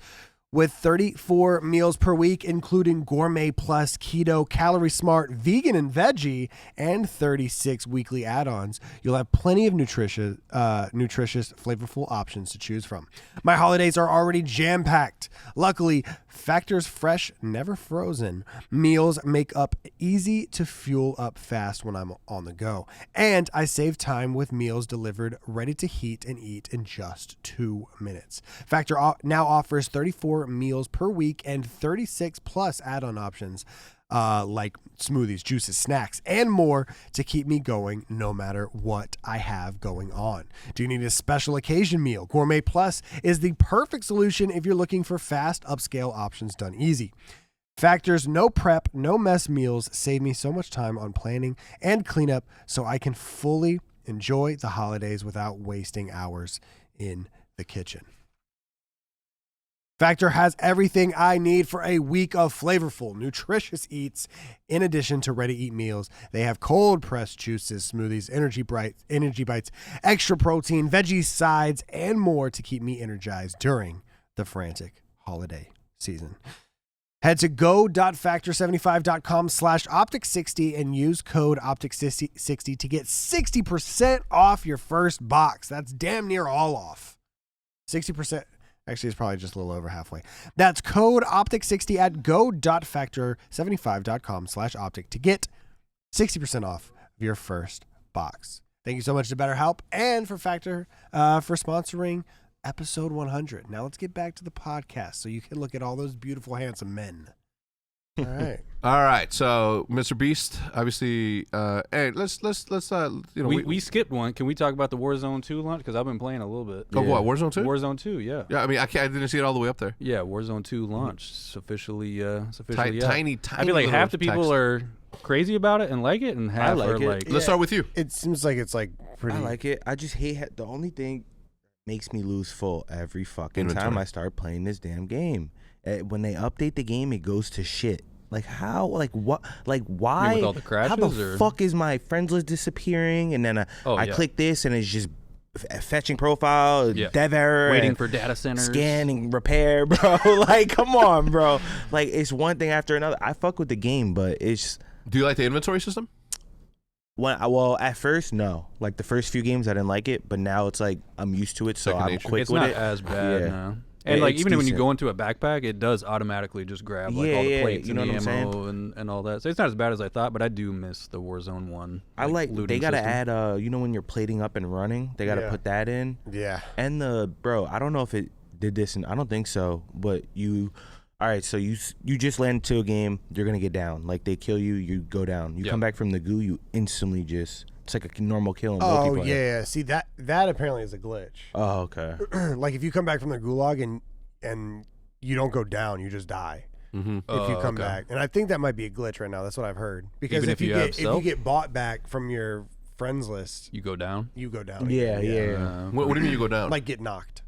with 34 meals per week, including Gourmet Plus, Keto, Calorie Smart, Vegan and Veggie, and 36 weekly add-ons, you'll have plenty of nutritious, flavorful options to choose from. My holidays are already jam-packed. Luckily, Factor's fresh, never frozen meals make up easy to fuel up fast when I'm on the go. And I save time with meals delivered ready to heat and eat in just 2 minutes. Factor now offers 34 meals per week and 36 plus add-on options like smoothies, juices, snacks, and more to keep me going no matter what I have going on. Do you need a special occasion meal? Gourmet Plus is the perfect solution if you're looking for fast, upscale options done easy. Factor's no prep, no mess meals save me so much time on planning and cleanup so I can fully enjoy the holidays without wasting hours in the kitchen. Factor has everything I need for a week of flavorful, nutritious eats. In addition to ready-to-eat meals, they have cold-pressed juices, smoothies, energy bites, extra protein, veggie sides, and more to keep me energized during the frantic holiday season. Head to go.factor75.com/optic60 and use code optic60 to get 60% off your first box. That's damn near all off. 60%. Actually, it's probably just a little over halfway. That's code optic60 at go.factor75.com/optic to get 60% off of your first box. Thank you so much to BetterHelp and for Factor for sponsoring episode 100. Now let's get back to the podcast so you can look at all those beautiful, handsome men. All right. All right. So, Mr. Beast, obviously, hey, let's we skipped one. Can we talk about the Warzone 2 launch? Because I've been playing a little bit. Oh, what? Warzone 2? Warzone 2, yeah. Yeah, I mean, I didn't see it all the way up there. Yeah, Warzone 2 launch. It's officially tiny. I feel like half the people are crazy about it and like it, and half like are it. like. Let's start with you. It seems like it's like pretty. I like it. I just hate the only thing makes me lose full every fucking time I start playing this damn game. When they update the game, it goes to shit. Like how? Like what? Like why? You mean with all the crashes, how the fuck is my friends list disappearing? And then I click this and it's just fetching profile, dev error, waiting for data centers, scanning, repair, bro. Like come on, bro. Like it's one thing after another. I fuck with the game, but it's. Do you like the inventory system? Well, at first, no. Like the first few games, I didn't like it, but now it's like I'm used to it, so I'm quick with it. It's not as bad now. And like even when you go into a backpack, it does automatically just grab like all the plates and the ammo and all that. So it's not as bad as I thought, but I do miss the Warzone 1. I like they gotta system. add when you're plating up and running, they gotta put that in. Yeah. And I don't know if it did this, and I don't think so, but all right, so you just land into a game, you're gonna get down. Like they kill you, you go down. You come back from the goo, you instantly just it's like a normal kill in multiplayer. Oh yeah, see that apparently is a glitch. Oh okay. Like if you come back from the gulag and you don't go down, you just die. Mm-hmm. If you come back, and I think that might be a glitch right now. That's what I've heard. Because if you get bought back from your friends list, You go down? you go down. Yeah. What do you mean you go down? Like get knocked.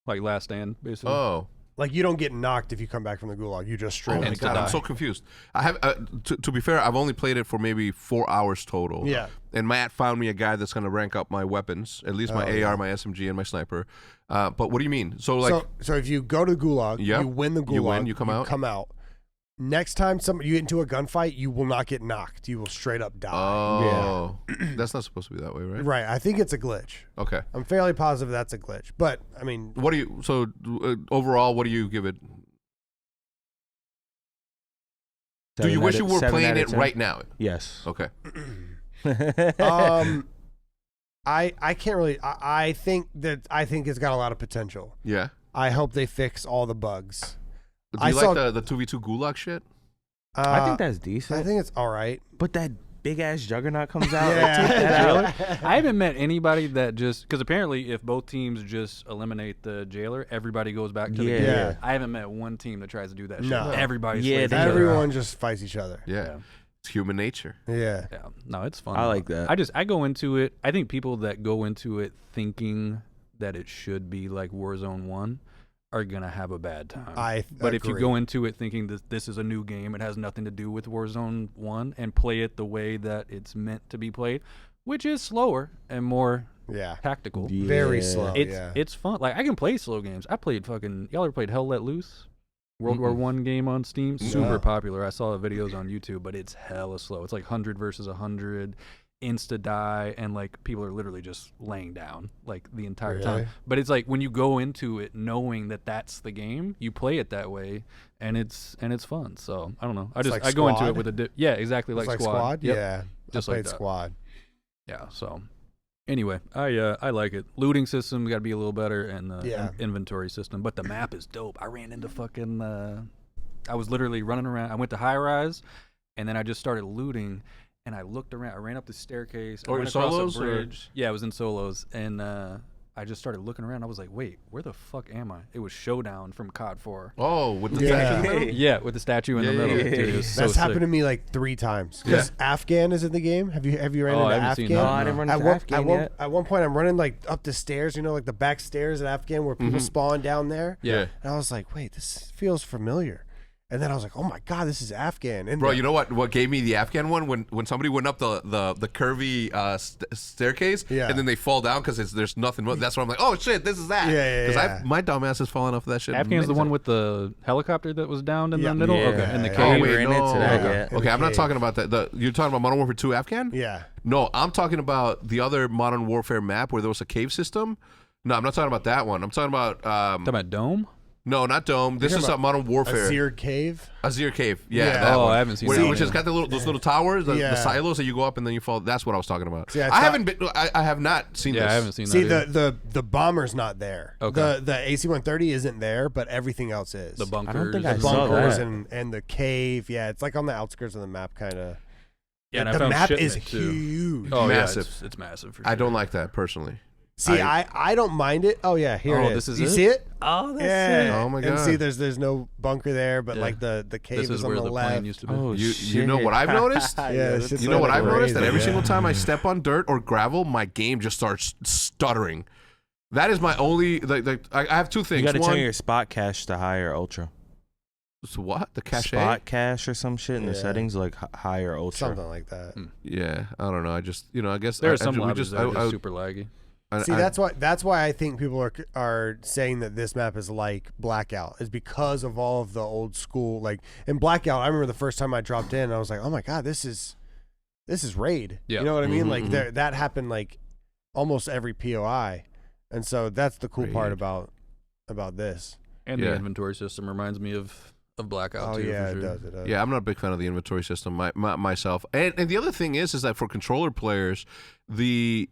Like Last Stand, basically. Oh. Like you don't get knocked if you come back from the gulag. You just straight Oh up my God, die. I'm so confused. I have to be fair, I've only played it for maybe 4 hours total. Yeah. And Matt found me a guy that's going to rank up my weapons, at least my AR, my SMG, and my sniper. But what do you mean? So like, so if you go to the gulag, Yep. you win the gulag, You win, you come out. Come out. Next time you get into a gunfight, you will not get knocked. You will straight up die. oh, that's not supposed to be that way, right? Right. I think it's a glitch. Okay. I'm fairly positive that's a glitch. But I mean, What do you? So overall, what do you give it? Do you wish you were playing it right now? Yes. Okay. I can't really. I think it's got a lot of potential. Yeah. I hope they fix all the bugs. Do you like the 2v2 gulag shit? I think that's decent. I think it's all right. But that big ass juggernaut comes out. Yeah. Like, take that out. I haven't met anybody that just because apparently if both teams just eliminate the jailer, everybody goes back to the game. Yeah. I haven't met one team that tries to do that shit. No. Everybody Yeah, slays each other Everyone out. just fights each other. Yeah. It's human nature. Yeah. Yeah, no, it's fun. I like that. I go into it. I think people that go into it thinking that it should be like Warzone 1 are gonna have a bad time. But if you agree. go into it thinking that this is a new game, it has nothing to do with Warzone 1, and play it the way that it's meant to be played, which is slower and more tactical. Yeah. Very slow. It's fun. Like I can play slow games. I played y'all ever played Hell Let Loose? World War I game on Steam, super popular. I saw the videos on YouTube, but it's hella slow. It's like 100 versus 100, insta die, and like people are literally just laying down like the entire time. But it's like when you go into it knowing that that's the game, you play it that way, and it's fun. So I don't know. I go into it with exactly like Squad. Yep. Yeah, just I played like that. Squad. Yeah. So anyway, I like it. Looting system got to be a little better, and the inventory system. But the map is dope. I ran into fucking. I was literally running around. I went to high rise, and then I just started looting. And I looked around. I ran up the staircase. I went across solos, a bridge. Yeah, I was in solos, and I just started looking around. I was like, "Wait, where the fuck am I?" It was Showdown from COD 4. Oh, with the statue in the middle? Yeah, with the statue in the middle. Dude, it was so That's sick. happened to me like 3 times. Because Afghan is in the game. Have you ran into I haven't seen Afghan? that. No, I didn't run into Afghan yet. At one point, I'm running like up the stairs. You know, like the back stairs at Afghan where people spawn down there. Yeah. And I was like, "Wait, this feels familiar." And then I was like, "Oh my god, this is Afghan." And Bro, you know what gave me the Afghan one? When somebody went up the curvy staircase, and then they fall down because there's nothing. That's where I'm like, oh shit, this is that. Yeah. My dumb ass has fallen off of that shit. Afghan's the one with the helicopter that was downed in the middle? Yeah. Okay, in the Yeah. cave. Oh, wait, ran no. into that yet. Okay, I'm not talking about that. You're talking about Modern Warfare 2 Afghan? Yeah. No, I'm talking about the other Modern Warfare map where there was a cave system. No, I'm not talking about that one. I'm talking about Talking about Dome? no, not Dome. This is Modern Warfare. Azir Cave. Azir Cave. Yeah. Yeah. That one. I haven't seen Which that one has yet. got those little towers, the Yeah. silos that you go up and then you fall. That's what I was talking about. See, I I haven't been. I have not seen this. Yeah, I haven't seen See, that either. the bomber's not there. Okay. The AC-130 isn't there, but everything else is. The bunkers. I don't think the I saw bunkers that. and the cave. Yeah, it's like on the outskirts of the map, kind of. Yeah, and I the found map shipment, is too. huge. Oh, Massive. yeah, it's massive for sure. I don't like that personally. See, I don't mind it. Oh yeah, here it is. this is you it? see it? Oh, that's Yeah. Oh, my And God. see, there's no bunker there, but Yeah. like the cave This is is on where the the left. plane used to be. Oh, You know what I've noticed? Yeah, it's just You know what like I've noticed? That crazy, every yeah. single time I step on dirt or gravel, my game just starts stuttering. That is my only. I have two things. You got to One, turn your spot cache to high or ultra. so what? The cache? Spot cache or some shit in the Yeah. settings, like high or ultra. Something like that. Yeah, I don't know. I just, I guess There are some we lobbies that are I- just super laggy. See, that's why I think people are saying that this map is like Blackout, is because of all of the old school, like in Blackout. I remember the first time I dropped in, I was like, oh my god, this is Raid. Yeah. You know what I mean? Mhm, Like mhm. that happened like almost every POI, and so that's the cool part Raid. about this. And Yeah. the inventory system reminds me of Blackout Oh too. yeah, for sure. it does. Yeah, I'm not a big fan of the inventory system myself. And the other thing is that for controller players, the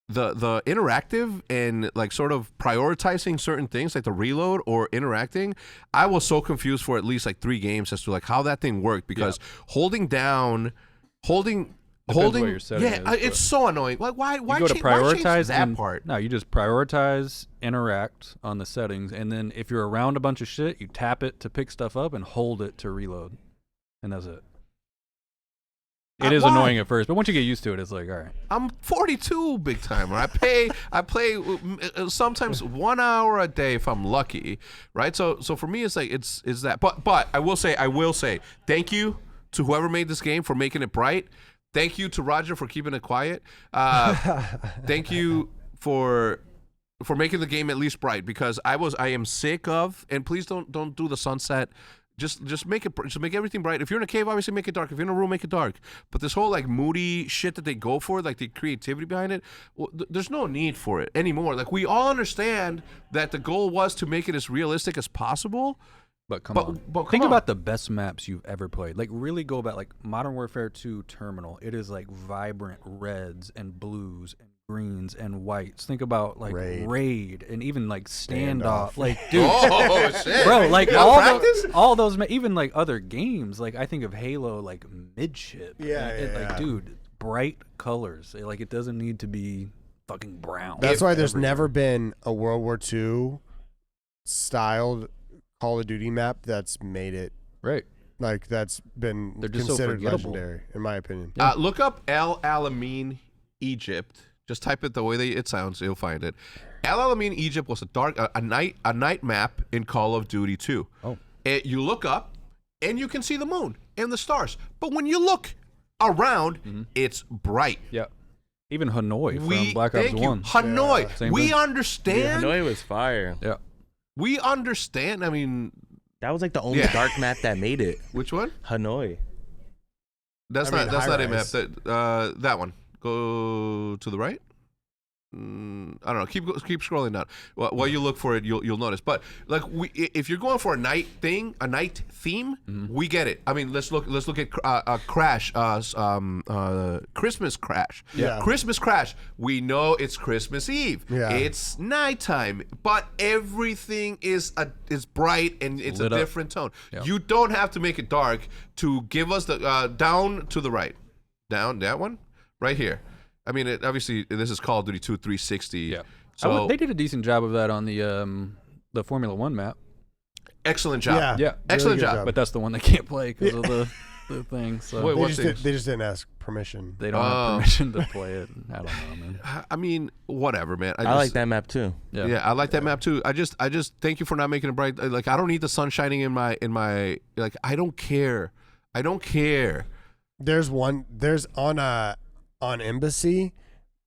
the interactive and like sort of prioritizing certain things like the reload or interacting, I was so confused for at least like 3 games as to like how that thing worked because holding What your setting is, it's so annoying. Like why you go to why change prioritize that part? No, you just prioritize interact on the settings, and then if you're around a bunch of shit, you tap it to pick stuff up and hold it to reload, and that's it. It is annoying at first, but once you get used to it, it's like, all right. I'm 42 big timer. I play sometimes 1 hour a day if I'm lucky, right? So for me, it's like it's that. But I will say, thank you to whoever made this game for making it bright. Thank you to Roger for keeping it quiet. Thank you for making the game at least bright because I am sick of, and please don't do the sunset. Just make everything bright. If you're in a cave, obviously make it dark. If you're in a room, make it dark. But this whole like moody shit that they go for, like the creativity behind it, well, there's no need for it anymore. Like we all understand that the goal was to make it as realistic as possible. But come on. Think about the best maps you've ever played. Like really go about like Modern Warfare 2 Terminal. It is like vibrant reds and blues and greens and whites. Think about like Raid and even like Standoff. Like dude, shit. Bro, like all those even like other games. Like I think of Halo like midship. Like dude, bright colors. Like it doesn't need to be fucking brown. That's why there's never been a World War II styled Call of Duty map that's made it right. Like that's been considered legendary, in my opinion. Look up El Alamein, Egypt. Just type it the way it sounds, you'll find it. El Alamein, Egypt was a night map in Call of Duty 2. Oh, you look up and you can see the moon and the stars, but when you look around, it's bright. Yeah. Even Hanoi from Black Ops 1. Hanoi. Yeah, we understand. Hanoi was fire. Yeah. We understand. I mean, that was like the only dark map that made it. Which one? Hanoi. That's not a map. That one. Go to the right. I don't know. Keep scrolling down. While you look for it, you'll notice. But like, if you're going for a night theme, we get it. I mean, let's look at Crash, Christmas Crash. Yeah. Christmas Crash. We know it's Christmas Eve. Yeah. It's nighttime, but everything is bright and it's lit a different tone. Yeah. You don't have to make it dark to give us the down to the right, down that one right here. I mean, obviously, this is Call of Duty 2 360. Yeah. So they did a decent job of that on the Formula 1 map. Excellent job. Yeah. Excellent job. But that's the one they can't play because of the thing. So they just didn't ask permission. They don't have permission to play it. I don't know, man. I mean, whatever, man. I like that map too. Yeah, I like that map too. I just thank you for not making it bright. Like, I don't need the sun shining in my like. I don't care. There's on Embassy,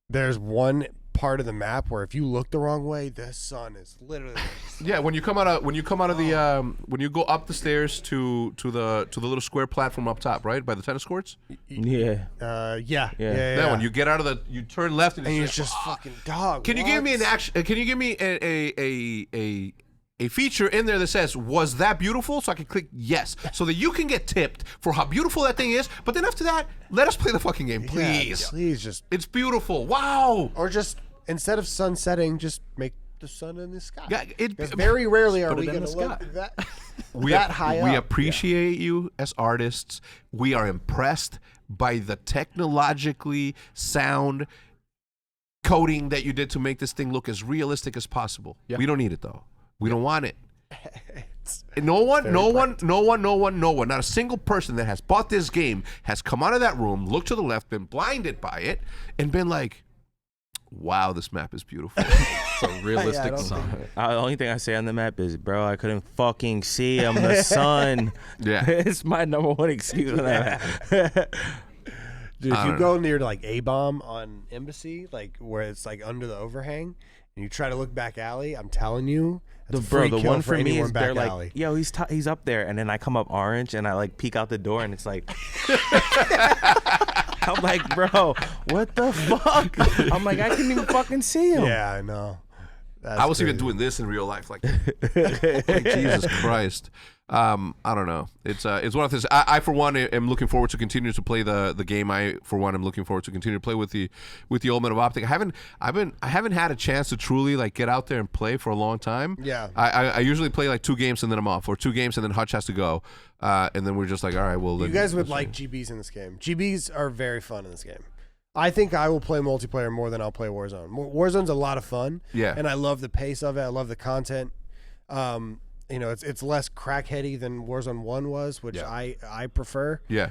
there's one part of the map where if you look the wrong way, the sun is literally. Yeah, when you come out of the when you go up the stairs to the little square platform up top, right by the tennis courts. Yeah. That one. You get out of you turn left and it's just fucking dog. Can you give me an action? Can you give me a feature in there that says, was that beautiful? So I can click yes. So that you can get tipped for how beautiful that thing is. But then after that, let us play the fucking game, please. Yeah, please just. It's beautiful. Wow. Or just, instead of sun setting, just make the sun in the sky. Yeah, because very rarely are we going to look that high up. We appreciate you as artists. We are impressed by the technologically sound coding that you did to make this thing look as realistic as possible. Yeah. We don't need it, though. We don't want it. No one, not a single person that has bought this game has come out of that room, looked to the left, been blinded by it, and been like, wow, this map is beautiful. It's a realistic song. The only thing I say on the map is, bro, I couldn't fucking see him, the sun. Yeah. It's my number one excuse on that. Dude, if you go near to like A-Bomb on Embassy, like where it's like under the overhang, and you try to look back alley, I'm telling you, the one for me is they're like, alley. Yo, he's up there, and then I come up orange, and I like peek out the door, and it's like, I'm like, bro, what the fuck? I'm like, I couldn't even fucking see him. Yeah, I know. I was even doing this in real life, like Jesus Christ. I don't know. It's one of those. I for one am looking forward to continue to play the game. I for one am looking forward to continue to play with the Ultimate of OpTic. I haven't had a chance to truly like get out there and play for a long time. Yeah. I usually play like 2 games and then I'm off, or 2 games and then Hutch has to go, and then we're just like, all right, well. You guys would like GBs in this game. GBs are very fun in this game. I think I will play multiplayer more than I'll play Warzone. Warzone's a lot of fun. Yeah. And I love the pace of it. I love the content. You know, it's less crackheady than Warzone 1 was, which I prefer. Yeah.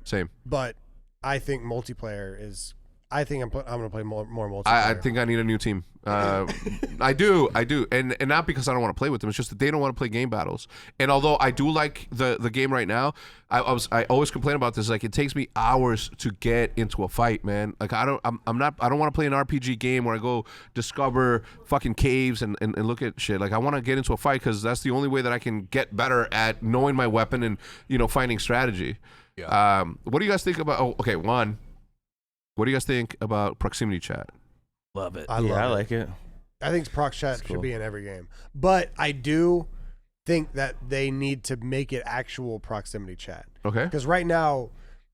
Same. But I think multiplayer is. I think I'm going to play more multiplayer. I think I need a new team. I do, and not because I don't want to play with them. It's just that they don't want to play game battles. And although I do like the game right now, I always complain about this. Like, it takes me hours to get into a fight, man. Like, I don't want to play an RPG game where I go discover fucking caves and look at shit. Like, I want to get into a fight because that's the only way that I can get better at knowing my weapon and finding strategy. Yeah. What do you guys think about? Oh, okay, one. What do you guys think about proximity chat? Love it. I like it. I think proc chat should be in every game. But I do think that they need to make it actual proximity chat. Okay. Because right now,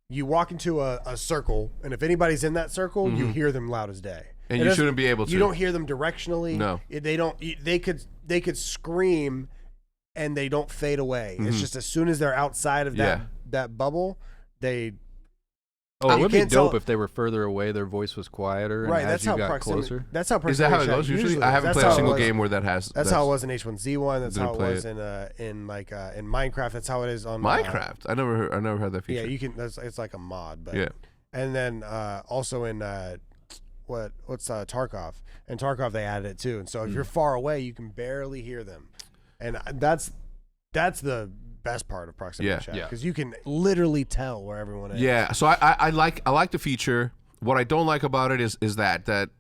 you walk into a circle, and if anybody's in that circle, you hear them loud as day. And you shouldn't be able to. You don't hear them directionally. No. They don't. They could scream, and they don't fade away. It's just as soon as they're outside of that bubble, they. Oh, it would be dope if they were further away, their voice was quieter, and right, as that's you how got closer. That's how Is that how it goes usually? I haven't played a single game where that has. That's how it was in H1Z1. That's how it was in Minecraft. That's how it is on Minecraft. I never heard that feature. Yeah, you can. It's like a mod, but yeah. And then also in what's Tarkov? In Tarkov they added it too. And so if you're far away, you can barely hear them, and that's the best part of proximity chat because you can literally tell where everyone is. Yeah, so I like the feature. What I don't like about it is that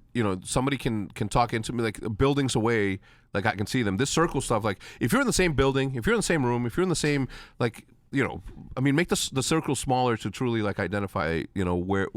somebody can talk into me, like buildings away, like I can see them. This circle stuff, like if you're in the same building, if you're in the same room, if you're in the same make the circle smaller to truly like identify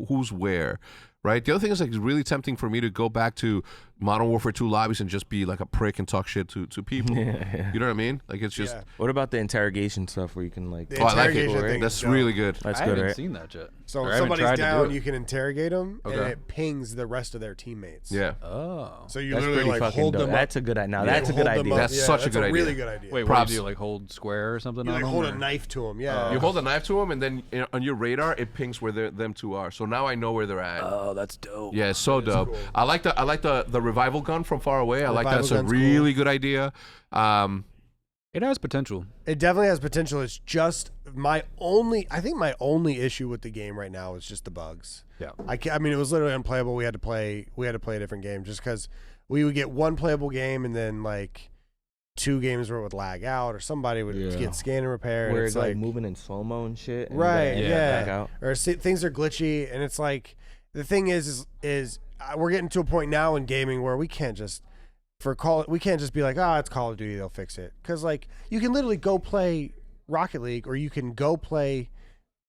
who's where. Right. The other thing is like it's really tempting for me to go back to Modern Warfare 2 lobbies and just be like a prick and talk shit to people. Yeah. You know what I mean? Like it's just. What about the interrogation stuff where you can like? I like it. That's really good. That's I good, haven't right? seen that yet. So if somebody's down, you can interrogate them, and it pings the rest of their teammates. Yeah. Oh. So you That's literally pretty like fucking hold dope. them up. That's a good idea. Now that's a good idea. That's such a good idea. Really good idea. Wait, what do you do? Like hold square or something? You on like them, hold or? a knife to them. Yeah. You hold a knife to them, and then on your radar it pings where them two are. So now I know where they're at. Oh, that's dope. Yeah, it's so dope. Cool. I like the revival gun from far away. I like revival that's a gun's really good idea. It has potential. It definitely has potential. It's just my only issue with the game right now is just the bugs. Yeah. I mean, it was literally unplayable. We had to play a different game just because we would get one playable game and then like 2 games where it would lag out or somebody would get scan and repair. Where and it's like moving in slow mo and shit. And right. back out. Or things are glitchy, and it's like the thing is we're getting to a point now in gaming where we can't just we can't just be like, it's Call of Duty, they'll fix it. Because like you can literally go play Rocket League or you can go play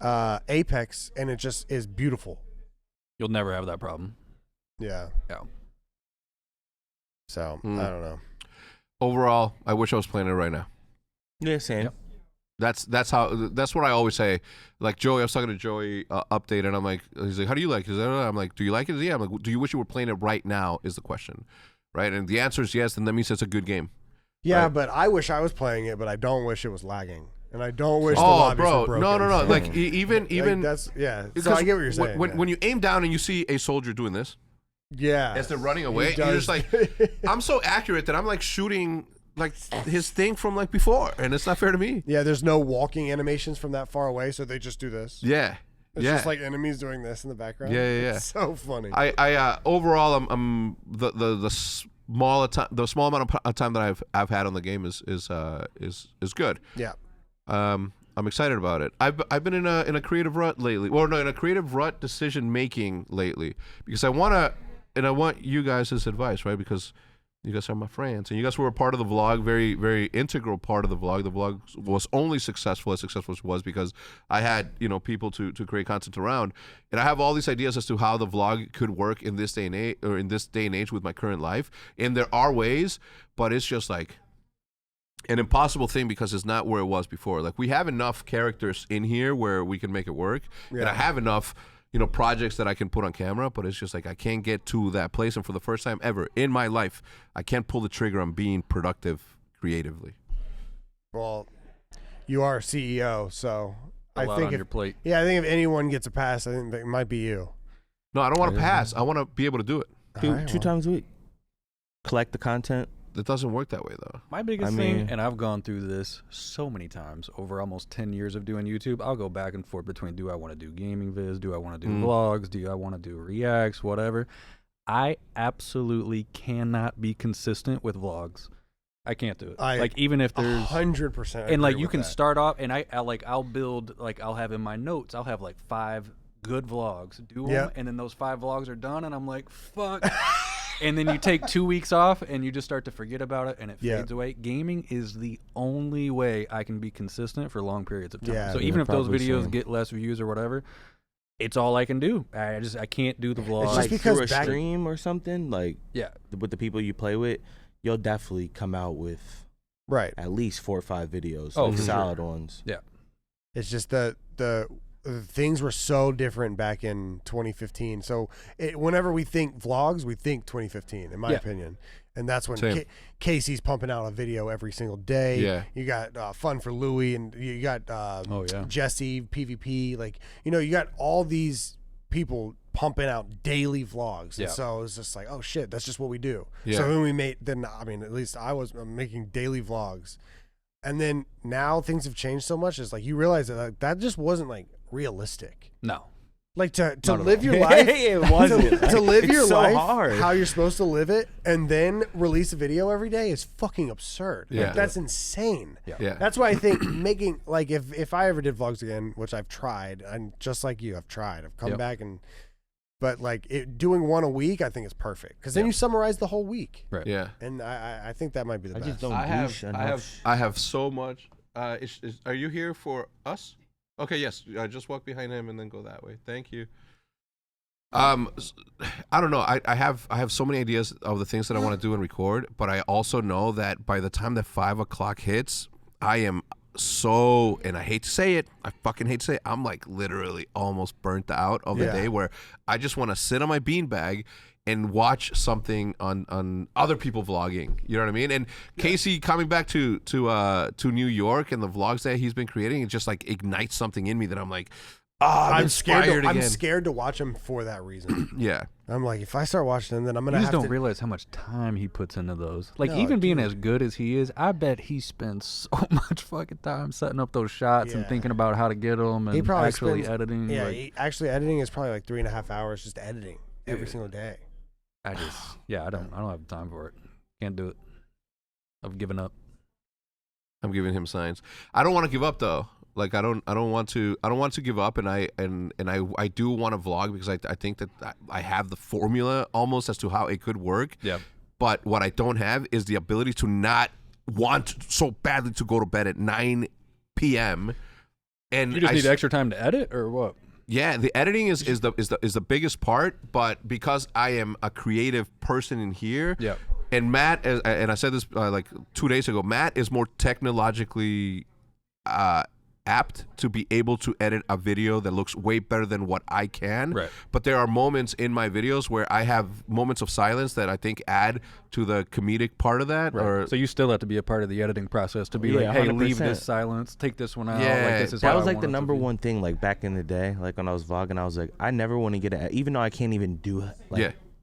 Apex, and it just is beautiful. You'll never have that problem. Yeah. Yeah. So I don't know. Overall, I wish I was playing it right now. Yeah, same. Yep. That's what I always say. Like Joey, I was talking to Joey update, and I'm like, he's like, how do you like it? I'm like, do you like it? Yeah. I'm like, do you wish you were playing it right now? Is the question, right? And the answer is yes. And that means it's a good game. Yeah, right? but I wish I was playing it, but I don't wish it was lagging, and I don't wish the lobbies were broken. No. Like even that's So I get what you're saying. When you aim down and you see a soldier doing this, as they're running away, you're just like, I'm so accurate that I'm like shooting like his thing from like before, and it's not fair to me. Yeah, there's no walking animations from that far away, so they just do this. Yeah. It's just like enemies doing this in the background. Yeah. It's so funny. I overall I'm the small amount of time that I've had on the game is good. Yeah. I'm excited about it. I've been in a creative rut lately. Well, no, in a creative rut decision making lately because I want you guys' advice, right? Because you guys are my friends, and you guys were a part of the vlog, very, very integral part of the vlog. The vlog was only successful as it was because I had, people to create content around, and I have all these ideas as to how the vlog could work in this day and age, or in this day and age with my current life. And there are ways, but it's just like, an impossible thing because it's not where it was before. Like we have enough characters in here where we can make it work, and I have enough, projects that I can put on camera. But it's just like I can't get to that place, and for the first time ever in my life, I can't pull the trigger on being productive creatively. Well, you are CEO, so A lot on your plate. Yeah, I think if anyone gets a pass, I think it might be you. No, I don't want to pass. I want to be able to do it. Two times a week. Collect the content. It doesn't work that way, though. My biggest thing, and I've gone through this so many times over almost 10 years of doing YouTube, I'll go back and forth between do I want to do gaming vids, do I want to do vlogs, do I want to do reacts, whatever. I absolutely cannot be consistent with vlogs. I can't do it. Even if there's 100%, and you can start off, and I'll build, I'll have in my notes, I'll have 5 good vlogs, do them, and then those 5 vlogs are done, and I'm like, fuck. And then you take 2 weeks off, and you just start to forget about it, and it fades away. Gaming is the only way I can be consistent for long periods of time. Yeah, so even if those videos get less views or whatever, it's all I can do. I can't do the vlog. It's just because through a stream or something, with the people you play with, you'll definitely come out with at least 4 or 5 videos, solid ones. Yeah, it's just the things were so different back in 2015. So whenever we think vlogs, we think 2015, in my opinion. And that's when Casey's pumping out a video every single day. Yeah. You got Fun for Louie, and you got Jesse, PvP. You got all these people pumping out daily vlogs. And so it's just like, oh shit, that's just what we do. Yeah. So when we at least I was making daily vlogs. And then now things have changed so much. It's like you realize that just wasn't realistic. No. To live your life, it wasn't. to live your so life hard. how you're supposed to live it, and then release a video every day is fucking absurd. Yeah. That's insane. Yeah. That's why I think making if I ever did vlogs again, which I've tried, and just like you, I've come back but doing one a week, I think is perfect because then you summarize the whole week. Right. Yeah. And I think that might be the best. Just don't I have so much. Are you here for us? Okay, yes. Just walk behind him and then go that way. Thank you. I don't know. I have so many ideas of the things that I want to do and record, but I also know that by the time that 5 o'clock hits, I am so, and I hate to say it, I fucking hate to say it, I'm literally almost burnt out of the day where I just want to sit on my beanbag and watch something on other people vlogging. You know what I mean? And Casey coming back to New York and the vlogs that he's been creating, it just ignites something in me that I'm like, I'm scared. I'm scared to watch him for that reason. Yeah. I'm like, if I start watching him, then I'm gonna. You just don't realize how much time he puts into those. Even being as good as he is, I bet he spends so much fucking time setting up those shots and thinking about how to get them and he probably actually spends, editing. Actually editing is probably 3.5 hours just editing every single day. I don't have time for it. Can't do it. I've given up. I'm giving him signs. I don't want to give up though. I don't want to give up, and I do want to vlog because I think that I have the formula almost as to how it could work. Yeah. But what I don't have is the ability to not want so badly to go to bed at 9 p.m. And you just need extra time to edit, or what? Yeah, the editing is the biggest part, but because I am a creative person in here, and Matt, and I said this 2 days ago, Matt is more technologically apt to be able to edit a video that looks way better than what I can. Right. But there are moments in my videos where I have moments of silence that I think add to the comedic part of that. Right. So you still have to be a part of the editing process to be hey, 100%. leave this silence, take this one out. Yeah, this is that how was I the want it number to be. one thing. Back in the day, when I was vlogging, I was like, I never want to get an, even though I can't even do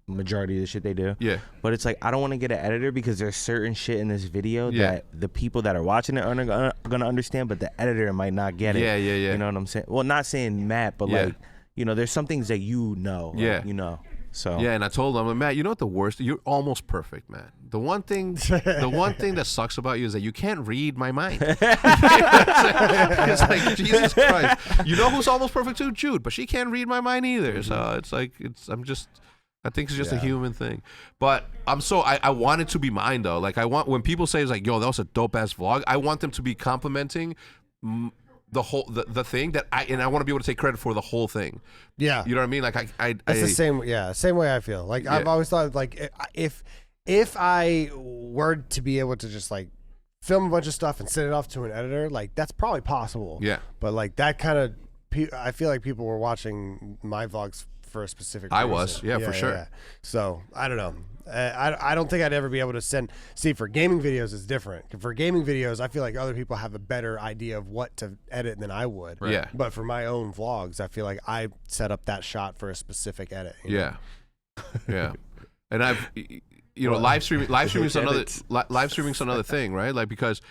majority of the shit they do. Yeah. But it's I don't want to get an editor because there's certain shit in this video that the people that are watching it are gonna understand, but the editor might not get it. Yeah. You know what I'm saying? Well, not saying Matt, but there's some things that So yeah, and I told him, Matt, you know what the worst? You're almost perfect, man. The one thing that sucks about you is that you can't read my mind. It's Jesus Christ. You know who's almost perfect too? Jude, but she can't read my mind either. So I think it's just a human thing. But I want it to be mine though. I want, when people say yo, that was a dope ass vlog, I want them to be complimenting the whole the thing that I want to be able to take credit for the whole thing. Yeah. You know what I mean? It's the same way I feel. I've always thought if I were to be able to just film a bunch of stuff and send it off to an editor, like that's probably possible. Yeah. But like that kind of, I feel like people were watching my vlogs for a specific reason. I was, for sure. Yeah. So I don't know. I don't think I'd ever be able to see, for gaming videos it's different. For gaming videos, I feel like other people have a better idea of what to edit than I would. Right. Yeah. But for my own vlogs, I feel like I set up that shot for a specific edit. Yeah. Yeah. And I've, live streaming's another thing, right? Like, because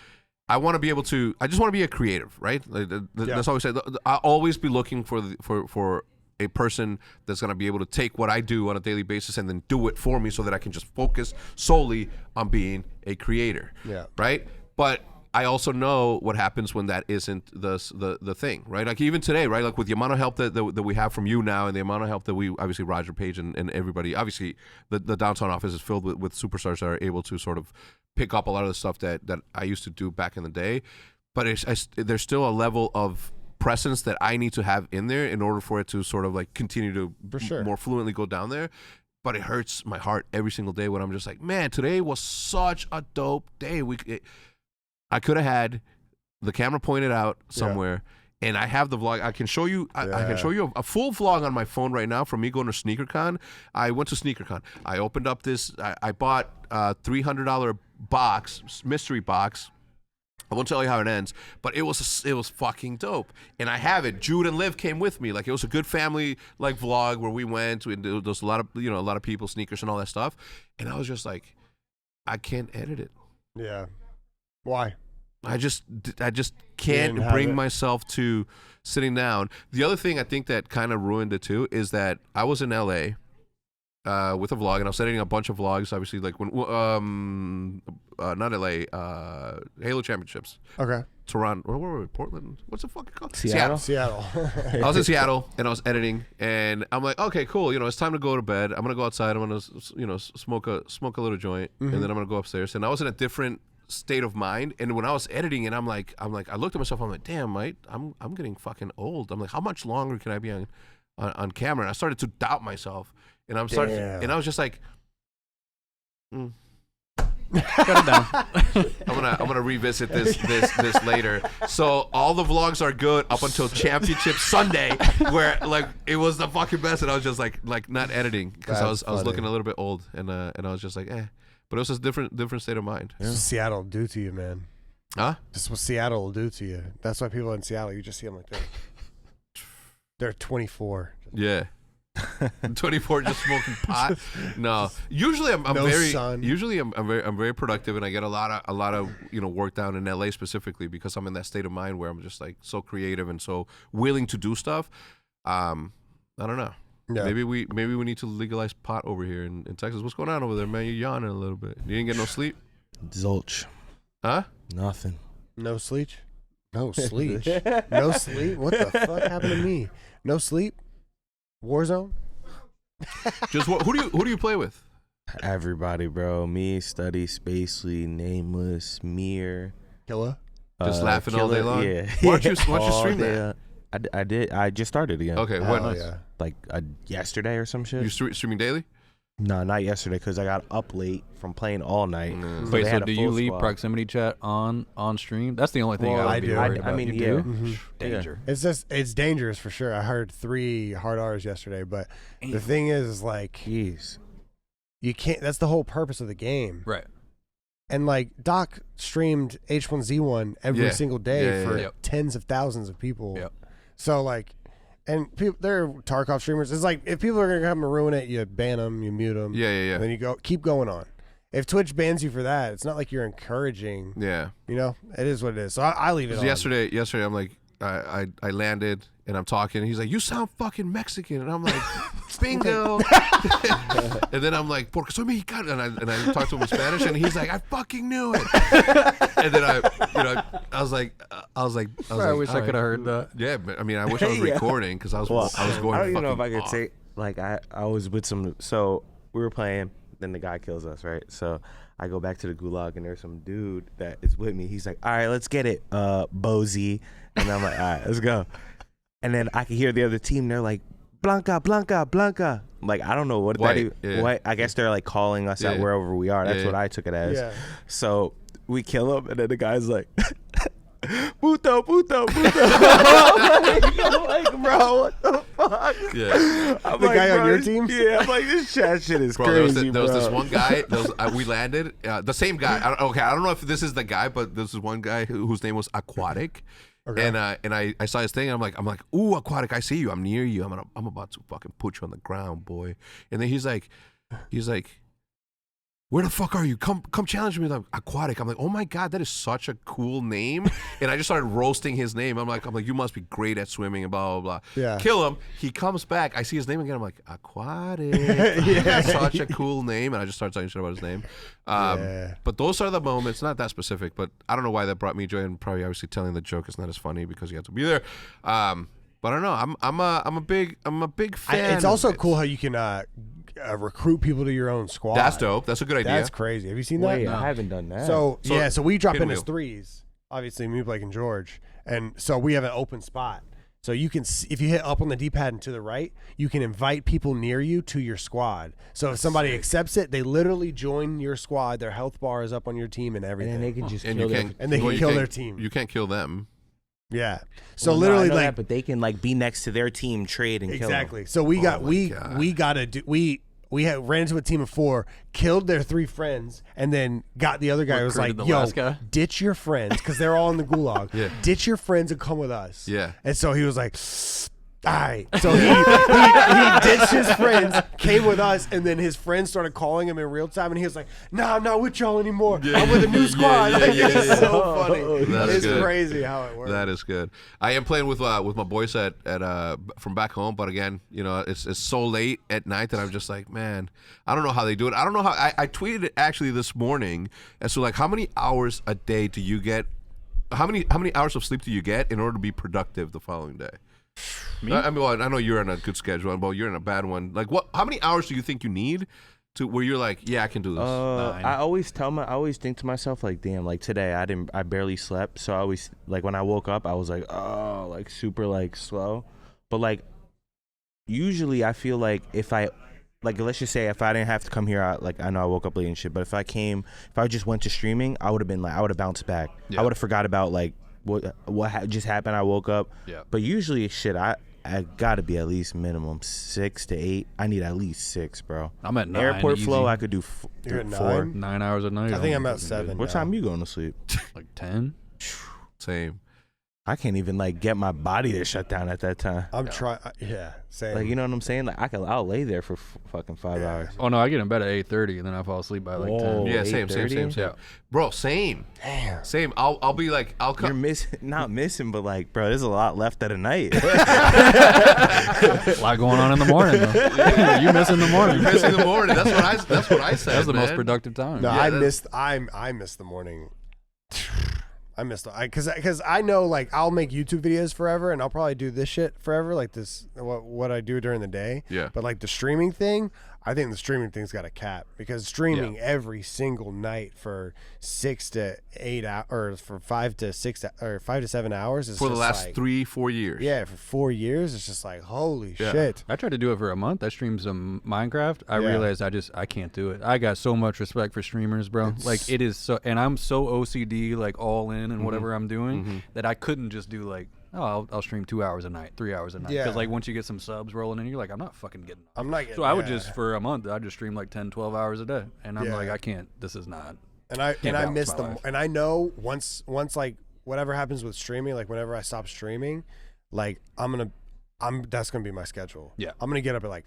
I want to be able to, I just want to be a creative, right? Like, that's always said. I'll always be looking for a person that's going to be able to take what I do on a daily basis and then do it for me so that I can just focus solely on being a creator. Yeah. Right? But I also know what happens when that isn't the thing, right? Like even today, right? Like with the amount of help that we have from you now and the amount of help that we, obviously Roger Page and everybody, obviously the downtown office is filled with superstars that are able to sort of pick up a lot of the stuff that I used to do back in the day. But there's still a level of presence that I need to have in there in order for it to sort of like continue to more fluently go down there. But it hurts my heart every single day when I'm just like, man, today was such a dope day. I could have had the camera pointed out somewhere, and I have the vlog. I can show you. I can show you a full vlog on my phone right now from me going to SneakerCon. I went to SneakerCon. I opened up this. I bought a $300 mystery box. I won't tell you how it ends, but it was fucking dope, and I have it. Jude and Liv came with me. Like it was a good family like vlog where we went. There was a lot of people, sneakers and all that stuff, and I was just like, I can't edit it. Yeah. Why? I just can't bring myself to sitting down. The other thing I think that kind of ruined it too is that I was in LA with a vlog, and I was editing a bunch of vlogs. Obviously, like when not LA, Halo Championships. Okay. Toronto. Where were we? Portland. What's the fuck called? Seattle. I was in Seattle and I was editing, and I'm like, okay, cool. It's time to go to bed. I'm gonna go outside. I'm gonna smoke a little joint, and then I'm gonna go upstairs. And I was in a different state of mind, and when I was editing it, I'm like I looked at myself, I'm like, damn, mate, I'm getting fucking old. I'm like, how much longer can I be on camera? And I started to doubt myself, and and I was just like, Cut it down. I'm gonna revisit this later. So all the vlogs are good up until Championship Sunday, where like it was the fucking best, and I was just like not editing because I was looking a little bit old, and I was just like, but it was a different state of mind. That's what Seattle will do to you, man. Huh? Just what Seattle will do to you. That's why people in Seattle, you just see them like that. They're 24. Yeah. 24 just smoking pot. No. Usually I'm very productive, and I get a lot of work down in LA specifically because I'm in that state of mind where I'm just like so creative and so willing to do stuff. I don't know. Yeah. Maybe we need to legalize pot over here in Texas. What's going on over there, man? You're yawning a little bit. You didn't get no sleep? Zilch. Huh? Nothing. No sleep? No sleep. No sleep? What the fuck happened to me? No sleep? Warzone? Just who do you play with? Everybody, bro. Me, Study, Spacely, Nameless, Mir. Killa? Just laughing all day long? Yeah. Why don't you stream that? I did. I just started again. Okay, when? Like yesterday or some shit. You streaming daily? No, not yesterday because I got up late from playing all night. Wait, so do you leave proximity chat on stream? That's the only thing I would be worried about. I mean, you yeah. do? Mm-hmm. Danger. It's dangerous for sure. I heard 3 hard R's yesterday, but the thing is like, jeez, you can't. That's the whole purpose of the game, right? And like Doc streamed H1Z1 every single day for tens of thousands of people. Yep. So like, and people, they're Tarkov streamers. It's like if people are gonna come and ruin it, you ban them, you mute them. Yeah. And then you keep going on. If Twitch bans you for that, it's not like you're encouraging. Yeah. It is what it is. So I leave it on. Yesterday, I'm like, I landed and I'm talking. And he's like, "You sound fucking Mexican," and I'm like, "Bingo." And then I'm like, "Porque soy mexicano," and I talked to him in Spanish, and he's like, "I fucking knew it." And then I was like, I wish I could have heard that. Yeah, but I mean, I wish I was recording because I was going. I don't even know if I fucking could say like I was with some. So we were playing. Then the guy kills us, right? So I go back to the gulag, and there's some dude that is with me. He's like, "All right, let's get it, MBoZe," and I'm like, "All right, let's go." And then I can hear the other team. They're like, "Blanca, Blanca, Blanca." Like I don't know what that is. What I guess they're like calling us out wherever we are. That's what I took it as. Yeah. So we kill him, and then the guy's like, Puto. I'm like, bro, what the fuck? Yeah. I'm The like, guy on bro, your this- team? Yeah, I'm like, this shit is Bro, crazy, there was bro. this one guy. We landed. The same guy. I don't know if this is the guy, but this is one guy whose name was Aquatic. Okay. And I saw his thing. And I'm like, ooh, Aquatic, I see you. I'm near you. I'm about to fucking put you on the ground, boy. And then he's like, where the fuck are you? Come challenge me with Aquatic. I'm like, oh my God, that is such a cool name. And I just started roasting his name. I'm like, you must be great at swimming and blah, blah, blah. Yeah. Kill him. He comes back. I see his name again. I'm like, Aquatic. That's such a cool name. And I just started talking shit about his name. But those are the moments, not that specific, but I don't know why that brought me joy. And probably obviously telling the joke is not as funny because you have to be there. But I don't know. I'm a big fan. It's also of it. cool how you can recruit people to your own squad. That's dope. That's a good idea. That's crazy. Have you seen that? Wait, I haven't done that. So we drop in as Pinwheel. threes. Obviously, me, Blake, and George, and so we have an open spot. So you can, if you hit up on the D-pad and to the right, you can invite people near you to your squad. So if somebody accepts it, they literally join your squad. Their health bar is up on your team and everything. and then they can just And kill you their can't. And they can you kill can't- their team. You can't kill them. Yeah. So Well, no, I literally, know like, that, but they can like be next to their team, trade and kill 'em. exactly. So we got God. we got to do we had ran into a team of 4, killed their 3 friends, and then got the other guy who was like, Recruited the "Yo, last guy? ditch your friends because they're all in the gulag. Yeah. Ditch your friends and come with us." Yeah. And so he was like, "All right." So he ditched his friends, came with us, and then his friends started calling him in real time, and he was like, "Nah, I'm not with y'all anymore. I'm with a new squad." It's so funny. That's It's good. crazy how it works. That is good. I am playing with my boys at from back home, but again, you know, it's so late at night that I'm just like, man, I don't know how they do it. I don't know how. I tweeted it actually this morning as to like how many hours a day do you get? How many hours of sleep do you get in order to be productive the following day? I mean, well, I know you're on a good schedule, but you're in a bad one. Like, what? How many hours do you think you need to where you're like, yeah, I can do this? I always think to myself like, damn, like today I barely slept, so I always like when I woke up I was like, oh, like super like slow, but like usually I feel like if I like, let's just say if I didn't have to come here, I know I woke up late and shit, but if I just went to streaming, I would have been like, I would have bounced back. Yeah. I would have forgot about like what just happened. I woke up. Yeah. But usually shit, I got to be at least minimum 6 to 8. I need at least 6, bro. I'm at 9. Airport easy. flow, I could do You're at 4. 9? 9 hours a night. I think I'm at 7. What now. time you going to sleep? Like 10. Same. I can't even like get my body to shut down at that time. I'm trying. Yeah, same. Like, you know what I'm saying? Like I'll lay there for fucking 5 hours. Oh no, I get in bed at 8:30 and then I fall asleep by like 10. Whoa. Yeah, same. 8:30? Yeah. Bro, same. Damn. Same. I'll be like, I'll You're come. not missing, but like, bro, there's a lot left of the night. A lot going on in the morning. Though. You miss in the morning. Missing the morning. That's what I said. That's the most man. productive time. No, Yeah, I that's- missed the morning. I missed because I know like I'll make YouTube videos forever and I'll probably do this shit forever, like this what I do during the day. Yeah. But like the streaming thing, I think the streaming thing's got a cap because streaming every single night for 6 to 8 hours or for 5 to 6 or 5 to 7 hours is For the just last like, 3-4 years. Yeah, for 4 years it's just like holy Yeah. shit. I tried to do it for a month. I streamed some Minecraft. I realized I can't do it. I got so much respect for streamers, bro. Like it is so, and I'm so OCD, like all in and whatever I'm doing, that I couldn't just do like, oh, I'll stream 2 hours a night, 3 hours a night. Yeah. Because like once you get some subs rolling in, you're like, I'm not fucking getting. I'm not getting So I would just for a month, I'd just stream like 10, 12 hours a day, and I'm Yeah. like, I can't. This is not. And I balance miss my them. life. And I know once like whatever happens with streaming, like whenever I stop streaming, like that's gonna be my schedule. Yeah. I'm gonna get up at like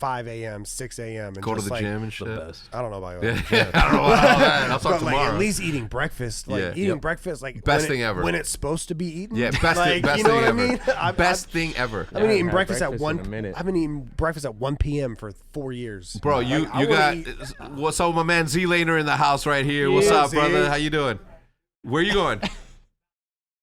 5 a.m., 6 a.m. and Go to just the like, gym and The shit. best. I don't know about Yeah. going to the gym. I don't know about all that. I'll talk But like tomorrow. at least eating breakfast, like Yeah. eating Yep. breakfast, like Best when thing ever. when it's supposed to be eaten. Yeah, best like, thing you know thing what I ever. mean? Best thing ever. I've been eating had breakfast at breakfast in a minute. I've been eating breakfast at 1 p.m. for 4 years. Bro, Like, you I wanna got eat- what's up with my man Z Laner in the house right here. What's Yeah, up, brother? Z. How you doing? Where you going?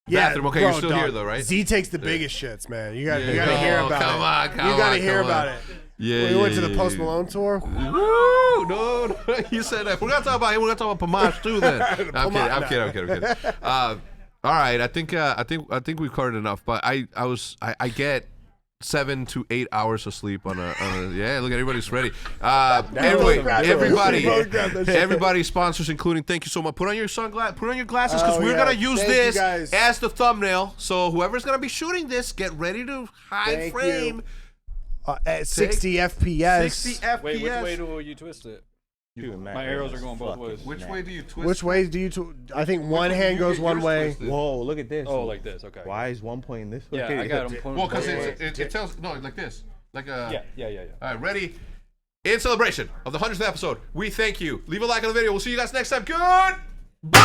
Yeah, Bathroom. Okay, bro, you're still dog, here though, right? Z takes the biggest shits, man. You got to Yeah. hear Oh, about come it. on, come you got to on, hear come about on. it. Yeah, We went to the yeah, Post yeah. Malone tour. Woo! No, you said that. We're gonna talk about him. We're gonna talk about Pamash too. Then I'm kidding. All right, I think we've covered enough. But I get 7 to 8 hours of sleep on a yeah. Look, everybody's ready. Anyway, everybody sponsors, including. Thank you so much. Put on your sunglasses. Put on your glasses because we're gonna use this as the thumbnail. So whoever's gonna be shooting this, get ready to high frame. At 60 FPS. 60 FPS. Wait, which way do you twist it? My arrows are going both ways. Which way do you twist? Which way do you? I think one hand goes one way. Whoa, look at this. Oh, like this. Okay. Why is one pointing this way? Yeah, I got them pointing. Well, because it tells like this, like a. Yeah. All right, ready. In celebration of the 100th episode, we thank you. Leave a like on the video. We'll see you guys next time. Good. Bye.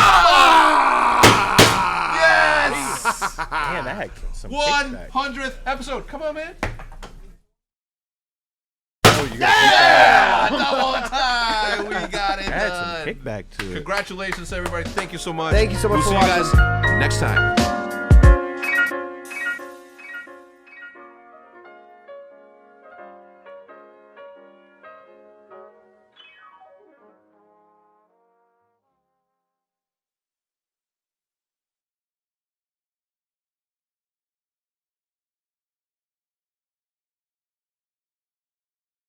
Yes. Damn, that had some 100th episode. Come on, man. Yeah! Double time. We got it Add done. some kickback to it. Congratulations, everybody. Thank you so much. Thank you so much We'll for see you guys next time.